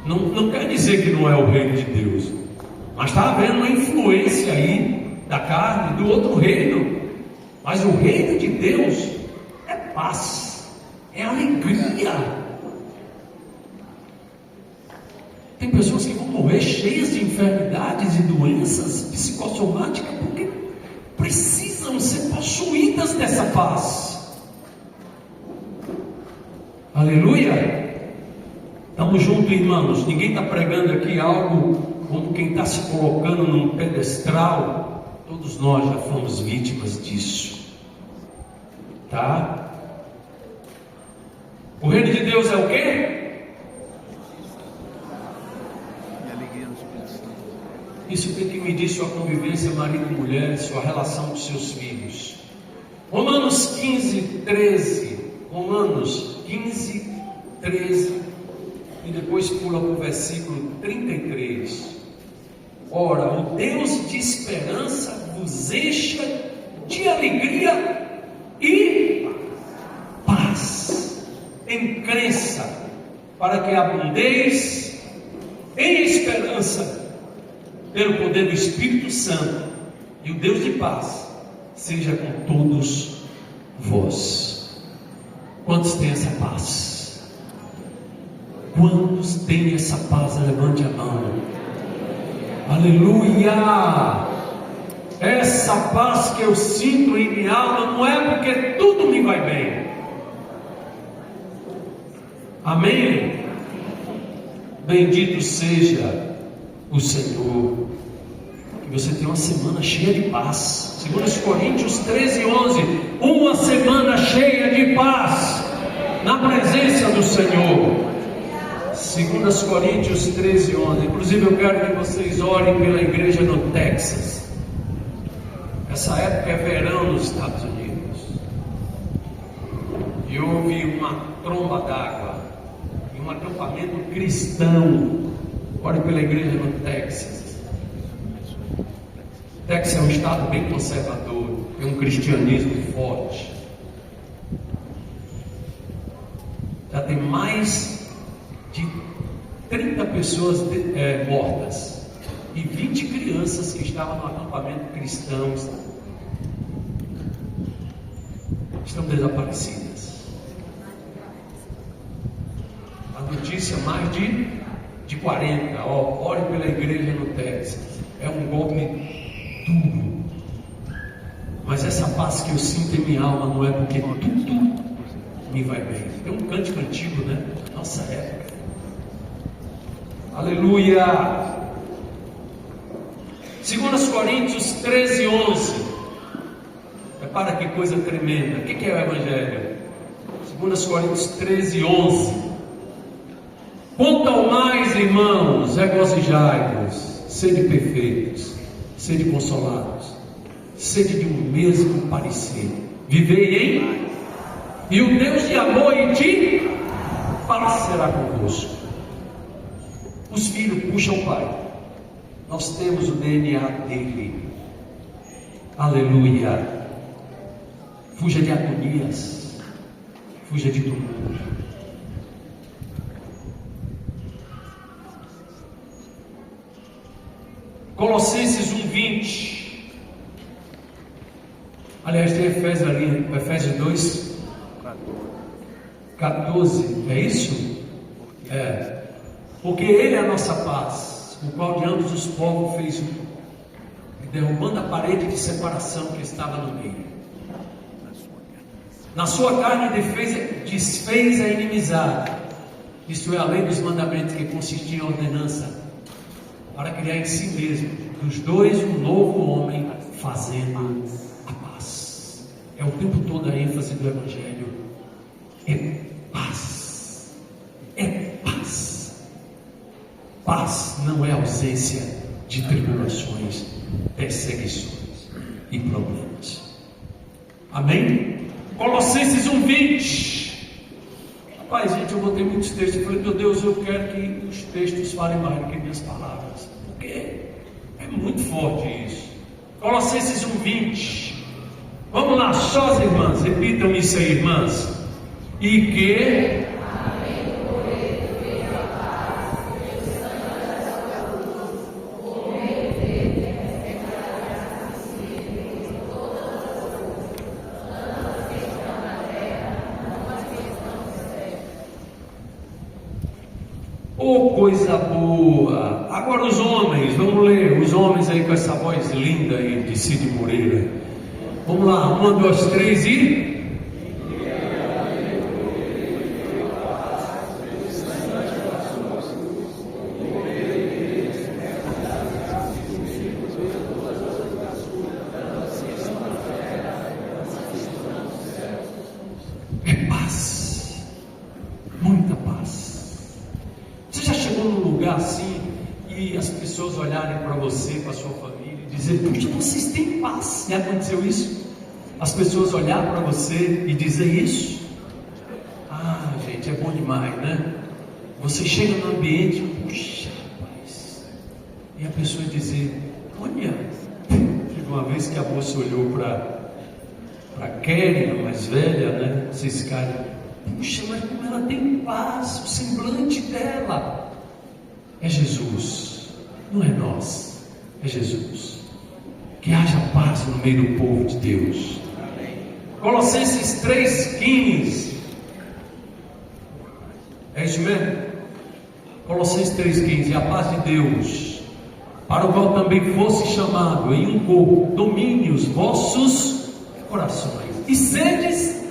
não quer dizer que não é o reino de Deus, mas está havendo uma influência aí da carne, do outro reino. Mas o reino de Deus é paz, é alegria. Tem pessoas que vão morrer cheias de enfermidades e doenças psicossomáticas porque precisam ser possuídas dessa paz. Aleluia. Estamos juntos, irmãos. Ninguém está pregando aqui algo como quem está se colocando num pedestral. Todos nós já fomos vítimas disso, tá? O reino de Deus é o quê? E alegria no Espírito Santo. Isso medir sua convivência marido e mulher, sua relação com seus filhos. Romanos 15, 13. Romanos 15, 13. E depois pula para o versículo 33. Ora, o Deus de esperança vos encha de alegria e paz, em crença, para que abundeis em esperança, pelo poder do Espírito Santo, e o Deus de paz seja com todos vós. Quantos têm essa paz? Quantos têm essa paz? Levante a mão. Aleluia! Essa paz que eu sinto em minha alma não é porque tudo me vai bem. Amém? Bendito seja o Senhor. Que você tenha uma semana cheia de paz. 2 Coríntios 13, 11. Uma semana cheia de paz na presença do Senhor. 2 Coríntios 13, 11. Inclusive eu quero que vocês orem pela igreja no Texas. Essa época é verão nos Estados Unidos. E houve uma tromba d'água em um acampamento cristão. Ore pela igreja no Texas. Texas é um estado bem conservador, tem um cristianismo forte. Já tem mais de 30 pessoas mortas e 20 crianças que estavam no acampamento cristão estão desaparecidas. A notícia, mais de 40. Ore pela igreja no Texas. É um golpe duro, mas essa paz que eu sinto em minha alma não é porque tudo me vai bem. Tem um cântico antigo, né? Nossa época. Aleluia. 2 Coríntios 13, 11. Repara que coisa tremenda. O que é o Evangelho? 2 Coríntios 13, 11. Quanto ao mais, irmãos, regozijai-vos, sede perfeitos, sede consolados, sede de um mesmo parecer, vivei em, e o Deus de amor e de paz será convosco. Os filhos puxam o pai, nós temos o DNA dele. Aleluia. Fuja de agonias, fuja de dor. Colossenses 1:20. Aliás, tem Efésios ali, Efésios 2:14. É isso? É. Porque Ele é a nossa paz, o qual de ambos os povos fez um, derrubando a parede de separação que estava no meio. Na sua carne desfez a inimizade, isto é, a lei dos mandamentos, que consistia em ordenança, para criar em si mesmo dos dois um novo homem, fazendo a paz. É o tempo todo a ênfase do Evangelho. É paz. É paz. Paz não é ausência de tribulações, perseguições e problemas. Amém? Colossenses 1:20. Rapaz, gente, eu botei muitos textos. Eu falei, meu Deus, eu quero que os textos falem mais do que minhas palavras, porque é muito forte isso. Colossenses 1:20. Vamos lá, só as irmãs, repitam isso aí, irmãs. E que coisa boa. Agora os homens, vamos ler os homens aí com essa voz linda aí de Cid Moreira. Vamos lá, 1, 2, 3 e... É paz, muita paz. Você já chegou num lugar assim e as pessoas olharem para você, para a sua família dizer: puxa, vocês têm paz. Já aconteceu isso? As pessoas olhar para você e dizer isso? Ah, gente, é bom demais, né? Você chega no ambiente, puxa, rapaz. E a pessoa dizer: olha, teve uma vez que a moça olhou para Kelly, a mais velha, né? Vocês caras, puxa, mas como ela tem paz, o semblante dela. É Jesus, não é nós, é Jesus. Que haja paz no meio do povo de Deus. Colossenses 3,15. É isso mesmo? Colossenses 3,15. A paz de Deus, para o qual também fosse chamado em um corpo, domine os vossos corações. E sedes,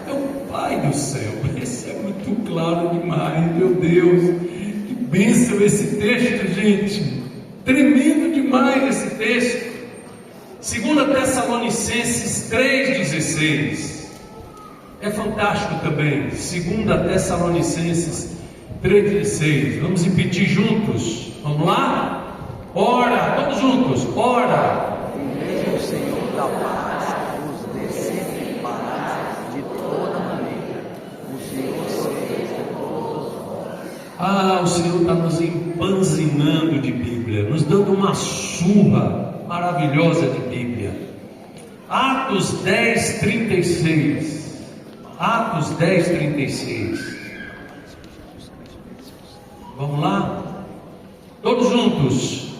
meu Pai do céu. Isso é muito claro demais, meu Deus. Que bênção esse texto, gente. Tremendo demais esse texto. 2 Tessalonicenses 3,16. É fantástico também. 2 Tessalonicenses 3,16. Vamos repetir juntos. Vamos lá? Ora, todos juntos. Ora. O Senhor da paz os dê sempre paz de toda maneira. O Senhor seja todos vós. O Senhor está nos empanzinando de Bíblia, nos dando uma surra maravilhosa de Bíblia. Atos 10:36. Atos 10:36. Vamos lá? Todos juntos.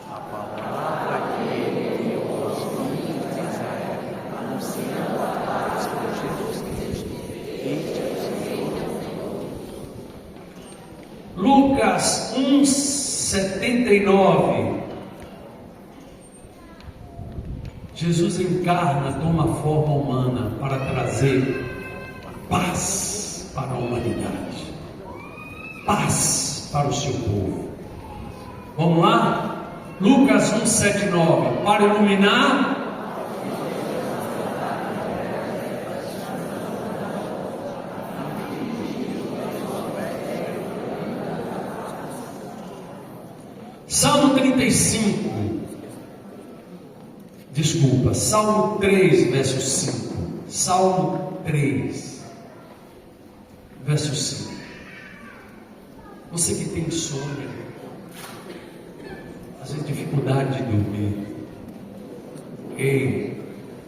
A palavra que ele enviou aos filhos de Israel, anunciando a paz por Jesus Cristo. Este é o Senhor. Lucas 1:79. Jesus encarna, toma forma humana para trazer paz para a humanidade, paz para o seu povo. Vamos lá? Lucas 1:79. Para iluminar Salmo 35. Desculpa, Salmo 3, verso 5. Salmo 3, verso 5. Você que tem insônia, às vezes dificuldade de dormir. Ei,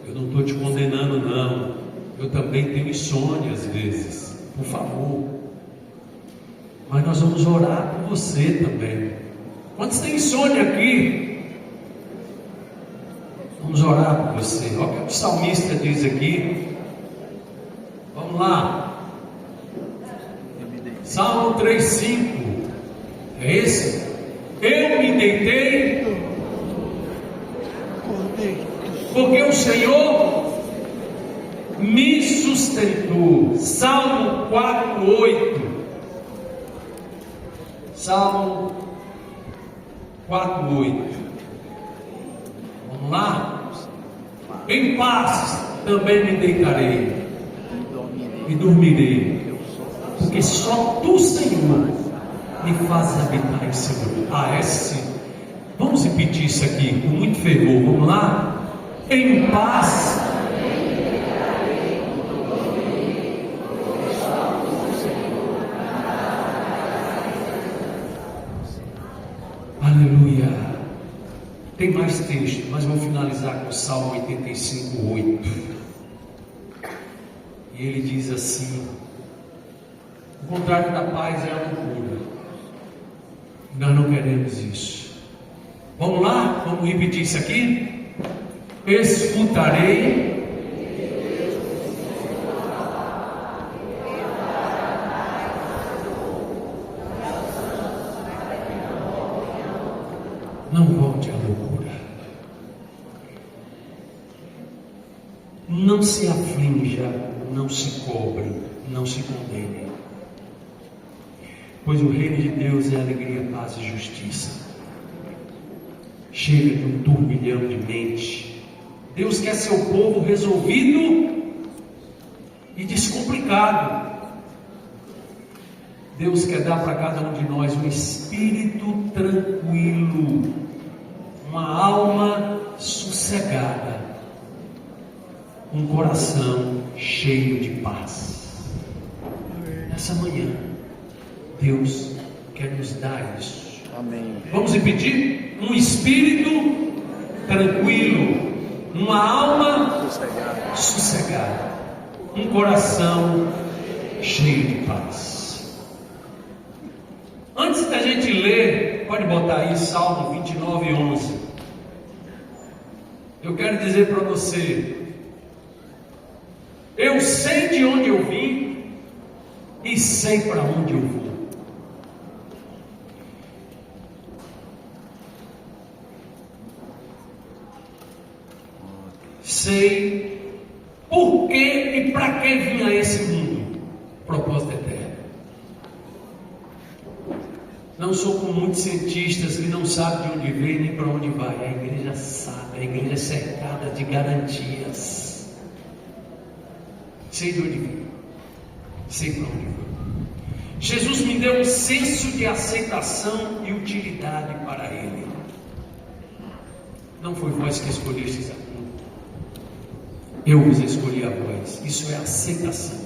eu não estou te condenando não. Eu também tenho insônia às vezes. Por favor. Mas nós vamos orar por você também. Quantos tem insônia aqui? Vamos orar por você. Olha o que o salmista diz aqui. Vamos lá. Salmo 3:5. É esse? Eu me deitei porque o Senhor me sustentou. Salmo 4:8. Salmo 4:8. Vamos lá? Em paz também me deitarei e dormirei, porque só tu, Senhor, me fazes habitar em seguro. É sim. Vamos repetir isso aqui com muito fervor. Vamos lá? Em paz. Aleluia. Tem mais texto, mas vou finalizar com o Salmo 85:8. E ele diz assim: o contrário da paz é a loucura. Nós não queremos isso. Vamos lá? Vamos repetir isso aqui? Escutarei. Não volte à loucura. Não se aflinja, não se cobre, não se condene. Pois o reino de Deus é alegria, paz e justiça. Chega de um turbilhão de mente. Deus quer seu povo resolvido e descomplicado. Deus quer dar para cada um de nós um espírito tranquilo, uma alma sossegada, um coração cheio de paz. Nessa manhã, Deus quer nos dar isso. Amém. Vamos repetir? Um espírito tranquilo, uma alma sossegada, um coração cheio de paz. Antes da gente ler, pode botar aí Salmo 29:11. Eu quero dizer para você: eu sei de onde eu vim e sei para onde eu vou. Sei por que e para que vim a esse mundo. Propósito eterno. Não sou como muitos cientistas que não sabem de onde vem nem para onde vai. A igreja sabe, a igreja é cercada de garantias. Sei de onde vim, sei para onde vou. Jesus me deu um senso de aceitação e utilidade para Ele. Não foi vós que escolhestes a mim, eu vos escolhi a vós. Isso é aceitação.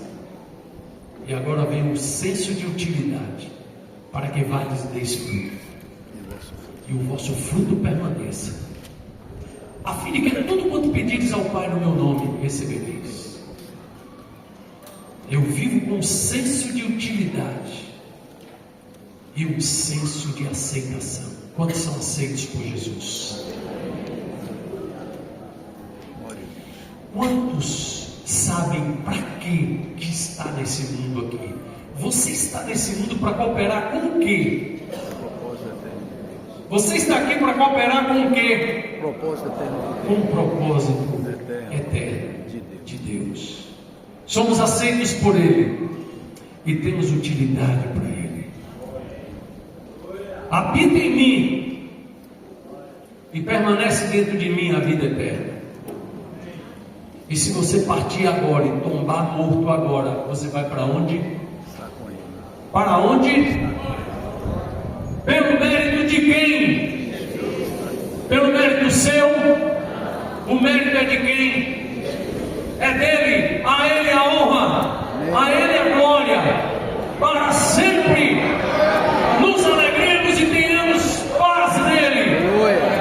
E agora vem um senso de utilidade, para que vades deis fruto, e o vosso fruto permaneça, a fim de que tudo quanto pedires ao Pai no meu nome, recebereis. Eu vivo com um senso de utilidade e um senso de aceitação. Quantos são aceitos por Jesus? Quantos sabem para que está nesse mundo aqui? Você está nesse mundo para cooperar com o quê? Você está aqui para cooperar com o quê? Com o propósito eterno de Deus. Somos aceitos por Ele e temos utilidade para Ele. Habita em mim e permanece dentro de mim a vida eterna. E se você partir agora e tombar morto agora, você vai para onde? Para onde? Pelo mérito de quem? Pelo mérito seu? O mérito é de quem? É dele. A Ele a honra, a Ele a glória, para sempre nos alegremos e tenhamos paz nele,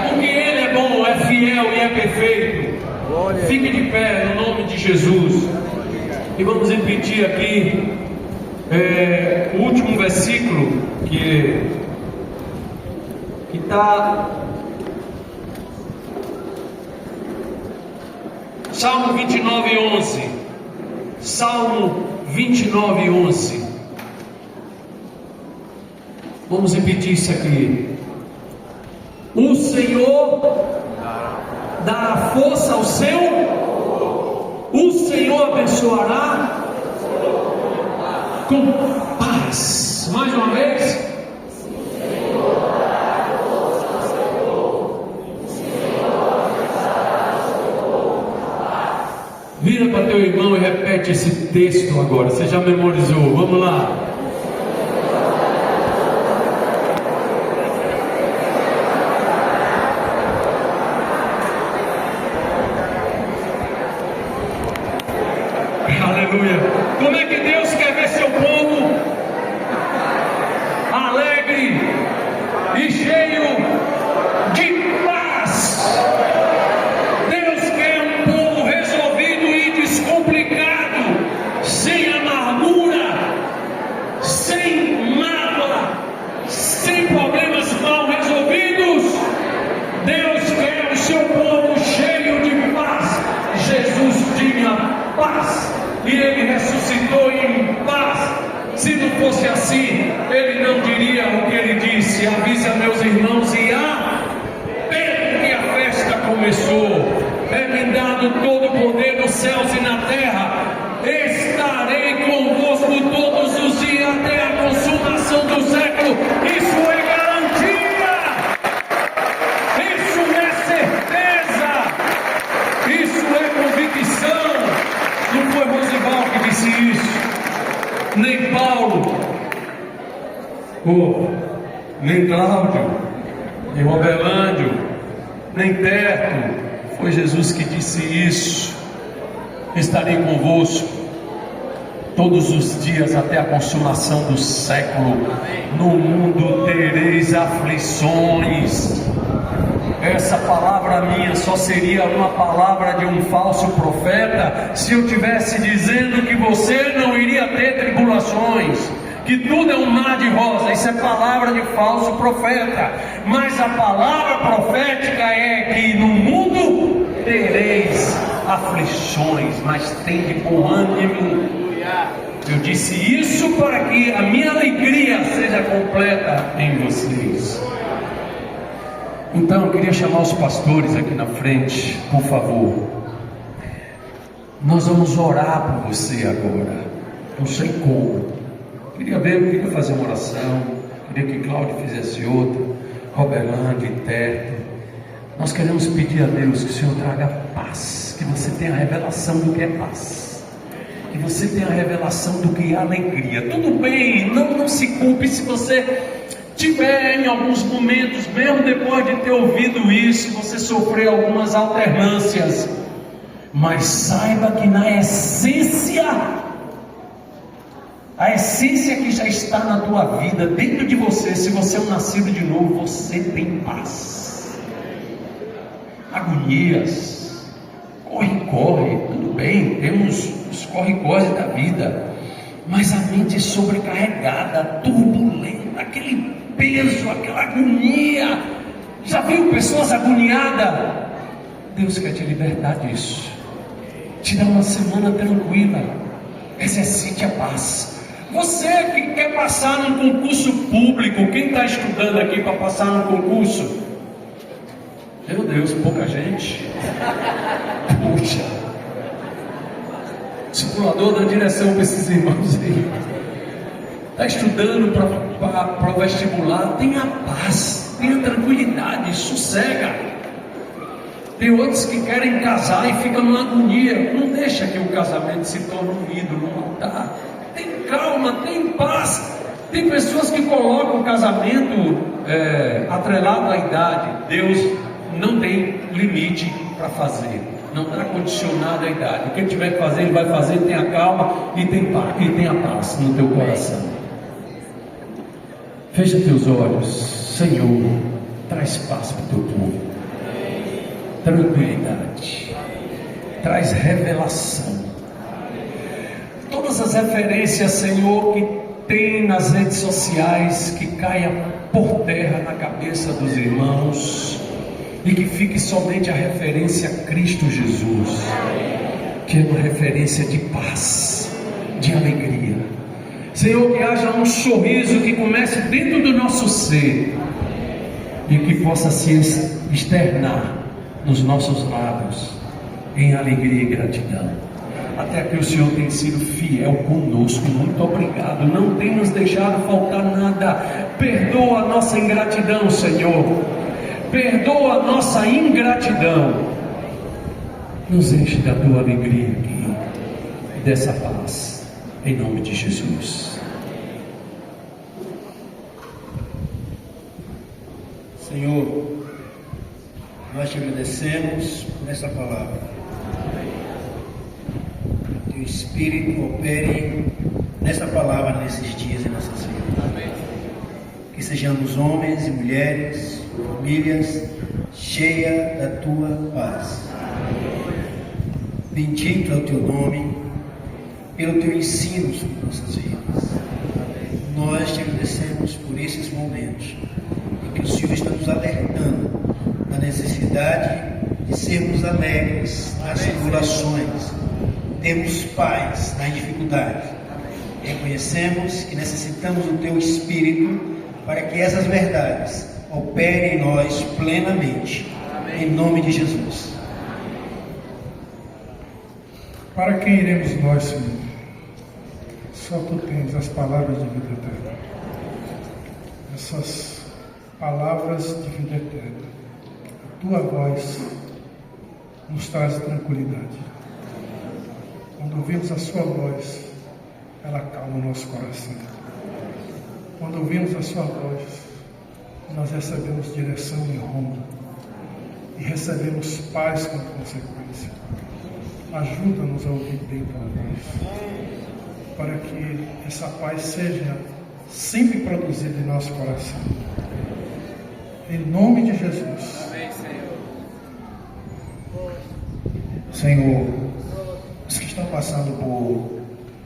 porque Ele é bom, é fiel e é perfeito. Fique de pé no nome de Jesus e vamos repetir aqui o último versículo que está Salmo 29:11. Salmo 29:11. Vamos repetir isso aqui. O Senhor dará força ao seu, o Senhor abençoará com paz. Mais uma vez. Vira para teu irmão e repete esse texto agora. Você já memorizou? Vamos lá. Aleluia. Como é que Deus quer ver seu povo alegre e cheio de paz? Deus quer um povo resolvido e descomplicado, sem amargura, sem mágoa, sem problemas mal resolvidos. Deus quer o seu povo cheio de paz. Jesus tinha paz e Ele ressuscitou em paz. Se não fosse assim, Ele não diria o que Ele disse: avise a meus irmãos e Pedro que a festa começou. É-me dado todo o poder nos céus e na terra. Estarei convosco todos os dias até a consumação do século. Isso é garantia, isso é certeza, isso é convicção. Não foi Rosival que disse isso, nem Paulo, nem Cláudio, nem Robelândio, nem perto. Foi Jesus que disse isso. Estarei convosco todos os dias até a consumação do século. No mundo tereis aflições. Essa palavra minha só seria uma palavra de um falso profeta se eu tivesse dizendo que você não iria ter tribulações, que tudo é um mar de rosa. Isso é palavra de falso profeta. Mas a palavra profética é que no mundo tereis aflições, mas tende bom ânimo. Eu disse isso para que a minha alegria seja completa em vocês. Então eu queria chamar os pastores aqui na frente, por favor. Nós vamos orar por você agora. Não sei como. Queria fazer uma oração. Queria que Cláudio fizesse outra. Roberlândia, Terto. Nós queremos pedir a Deus que o Senhor traga paz. Que você tenha a revelação do que é paz. Que você tenha a revelação do que é alegria. Tudo bem, não se culpe se você tiver em alguns momentos, mesmo depois de ter ouvido isso, você sofrer algumas alternâncias, mas saiba que na essência, a essência que já está na tua vida, dentro de você, se você é um nascido de novo, você tem paz. Agonias, corre, tudo bem, temos os corre da vida, mas a mente sobrecarregada, turbulenta, aquele peso, aquela agonia. Já viu pessoas agoniadas? Deus quer te libertar disso, te dar uma semana tranquila. Exercite a paz. Você que quer passar num concurso público, quem está estudando aqui para passar num concurso? Meu Deus, pouca gente. Puxa, simulador da direção para esses irmãos aí. Está estudando para o vestibular, tenha paz, tenha tranquilidade, sossega. Tem outros que querem casar e ficam numa agonia. Não deixa que o casamento se torne um ídolo, um altar. Tem calma, tem paz. Tem pessoas que colocam o casamento atrelado à idade. Deus não tem limite para fazer, não está condicionado à idade. Quem tiver que fazer, ele vai fazer. Tenha calma e tenha paz no teu coração. Fecha teus olhos. Senhor, traz paz para o teu povo, tranquilidade, traz revelação. Todas as referências, Senhor, que tem nas redes sociais, que caia por terra na cabeça dos irmãos, e que fique somente a referência a Cristo Jesus, que é uma referência de paz, de alegria. Senhor, que haja um sorriso que comece dentro do nosso ser e que possa se externar nos nossos lábios em alegria e gratidão. Até aqui o Senhor tem sido fiel conosco. Muito obrigado. Não tem nos deixado faltar nada. Perdoa a nossa ingratidão, Senhor. Perdoa a nossa ingratidão. Nos enche da tua alegria aqui, dessa paz. Em nome de Jesus. Senhor, nós te agradecemos por essa palavra. Que o Espírito opere nessa palavra, nesses dias e nessas vidas. Que sejamos homens e mulheres, famílias, cheias da tua paz. Bendito é o teu nome, pelo teu ensino sobre nossas vidas. Nós te agradecemos por esses momentos em que o Senhor está nos alertando da necessidade de sermos alegres nas tribulações, termos paz nas dificuldades. Reconhecemos que necessitamos do teu Espírito para que essas verdades operem em nós plenamente. Em nome de Jesus. Para quem iremos nós, Senhor? Só tu tens as palavras de vida eterna. Essas palavras de vida eterna, a tua voz nos traz tranquilidade. Quando ouvimos a sua voz, ela acalma o nosso coração. Quando ouvimos a sua voz, nós recebemos direção e rumo. e recebemos paz como consequência. Ajuda-nos a ouvir bem tua voz, para que essa paz seja sempre produzida em nosso coração. Em nome de Jesus. Senhor, os que estão passando por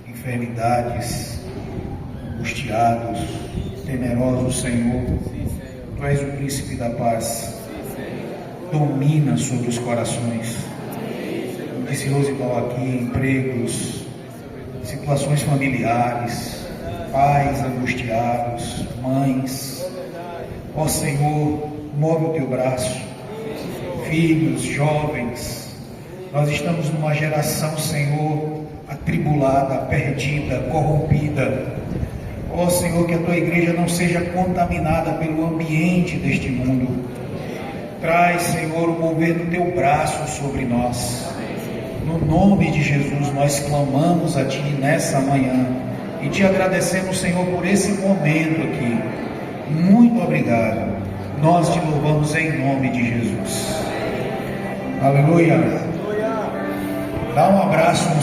enfermidades, angustiados, temerosos, Senhor, Tu és o príncipe da paz. Domina sobre os corações. Disse Rosival aqui, empregos, situações familiares, pais angustiados, mães. Ó Senhor, move o Teu braço. Filhos, jovens, nós estamos numa geração, Senhor, atribulada, perdida, corrompida. Ó Senhor, que a Tua igreja não seja contaminada pelo ambiente deste mundo. Traz, Senhor, o mover do Teu braço sobre nós. No nome de Jesus, nós clamamos a Ti nessa manhã e Te agradecemos, Senhor, por esse momento aqui. Muito obrigado. Nós Te louvamos em nome de Jesus. Aleluia. Dá um abraço no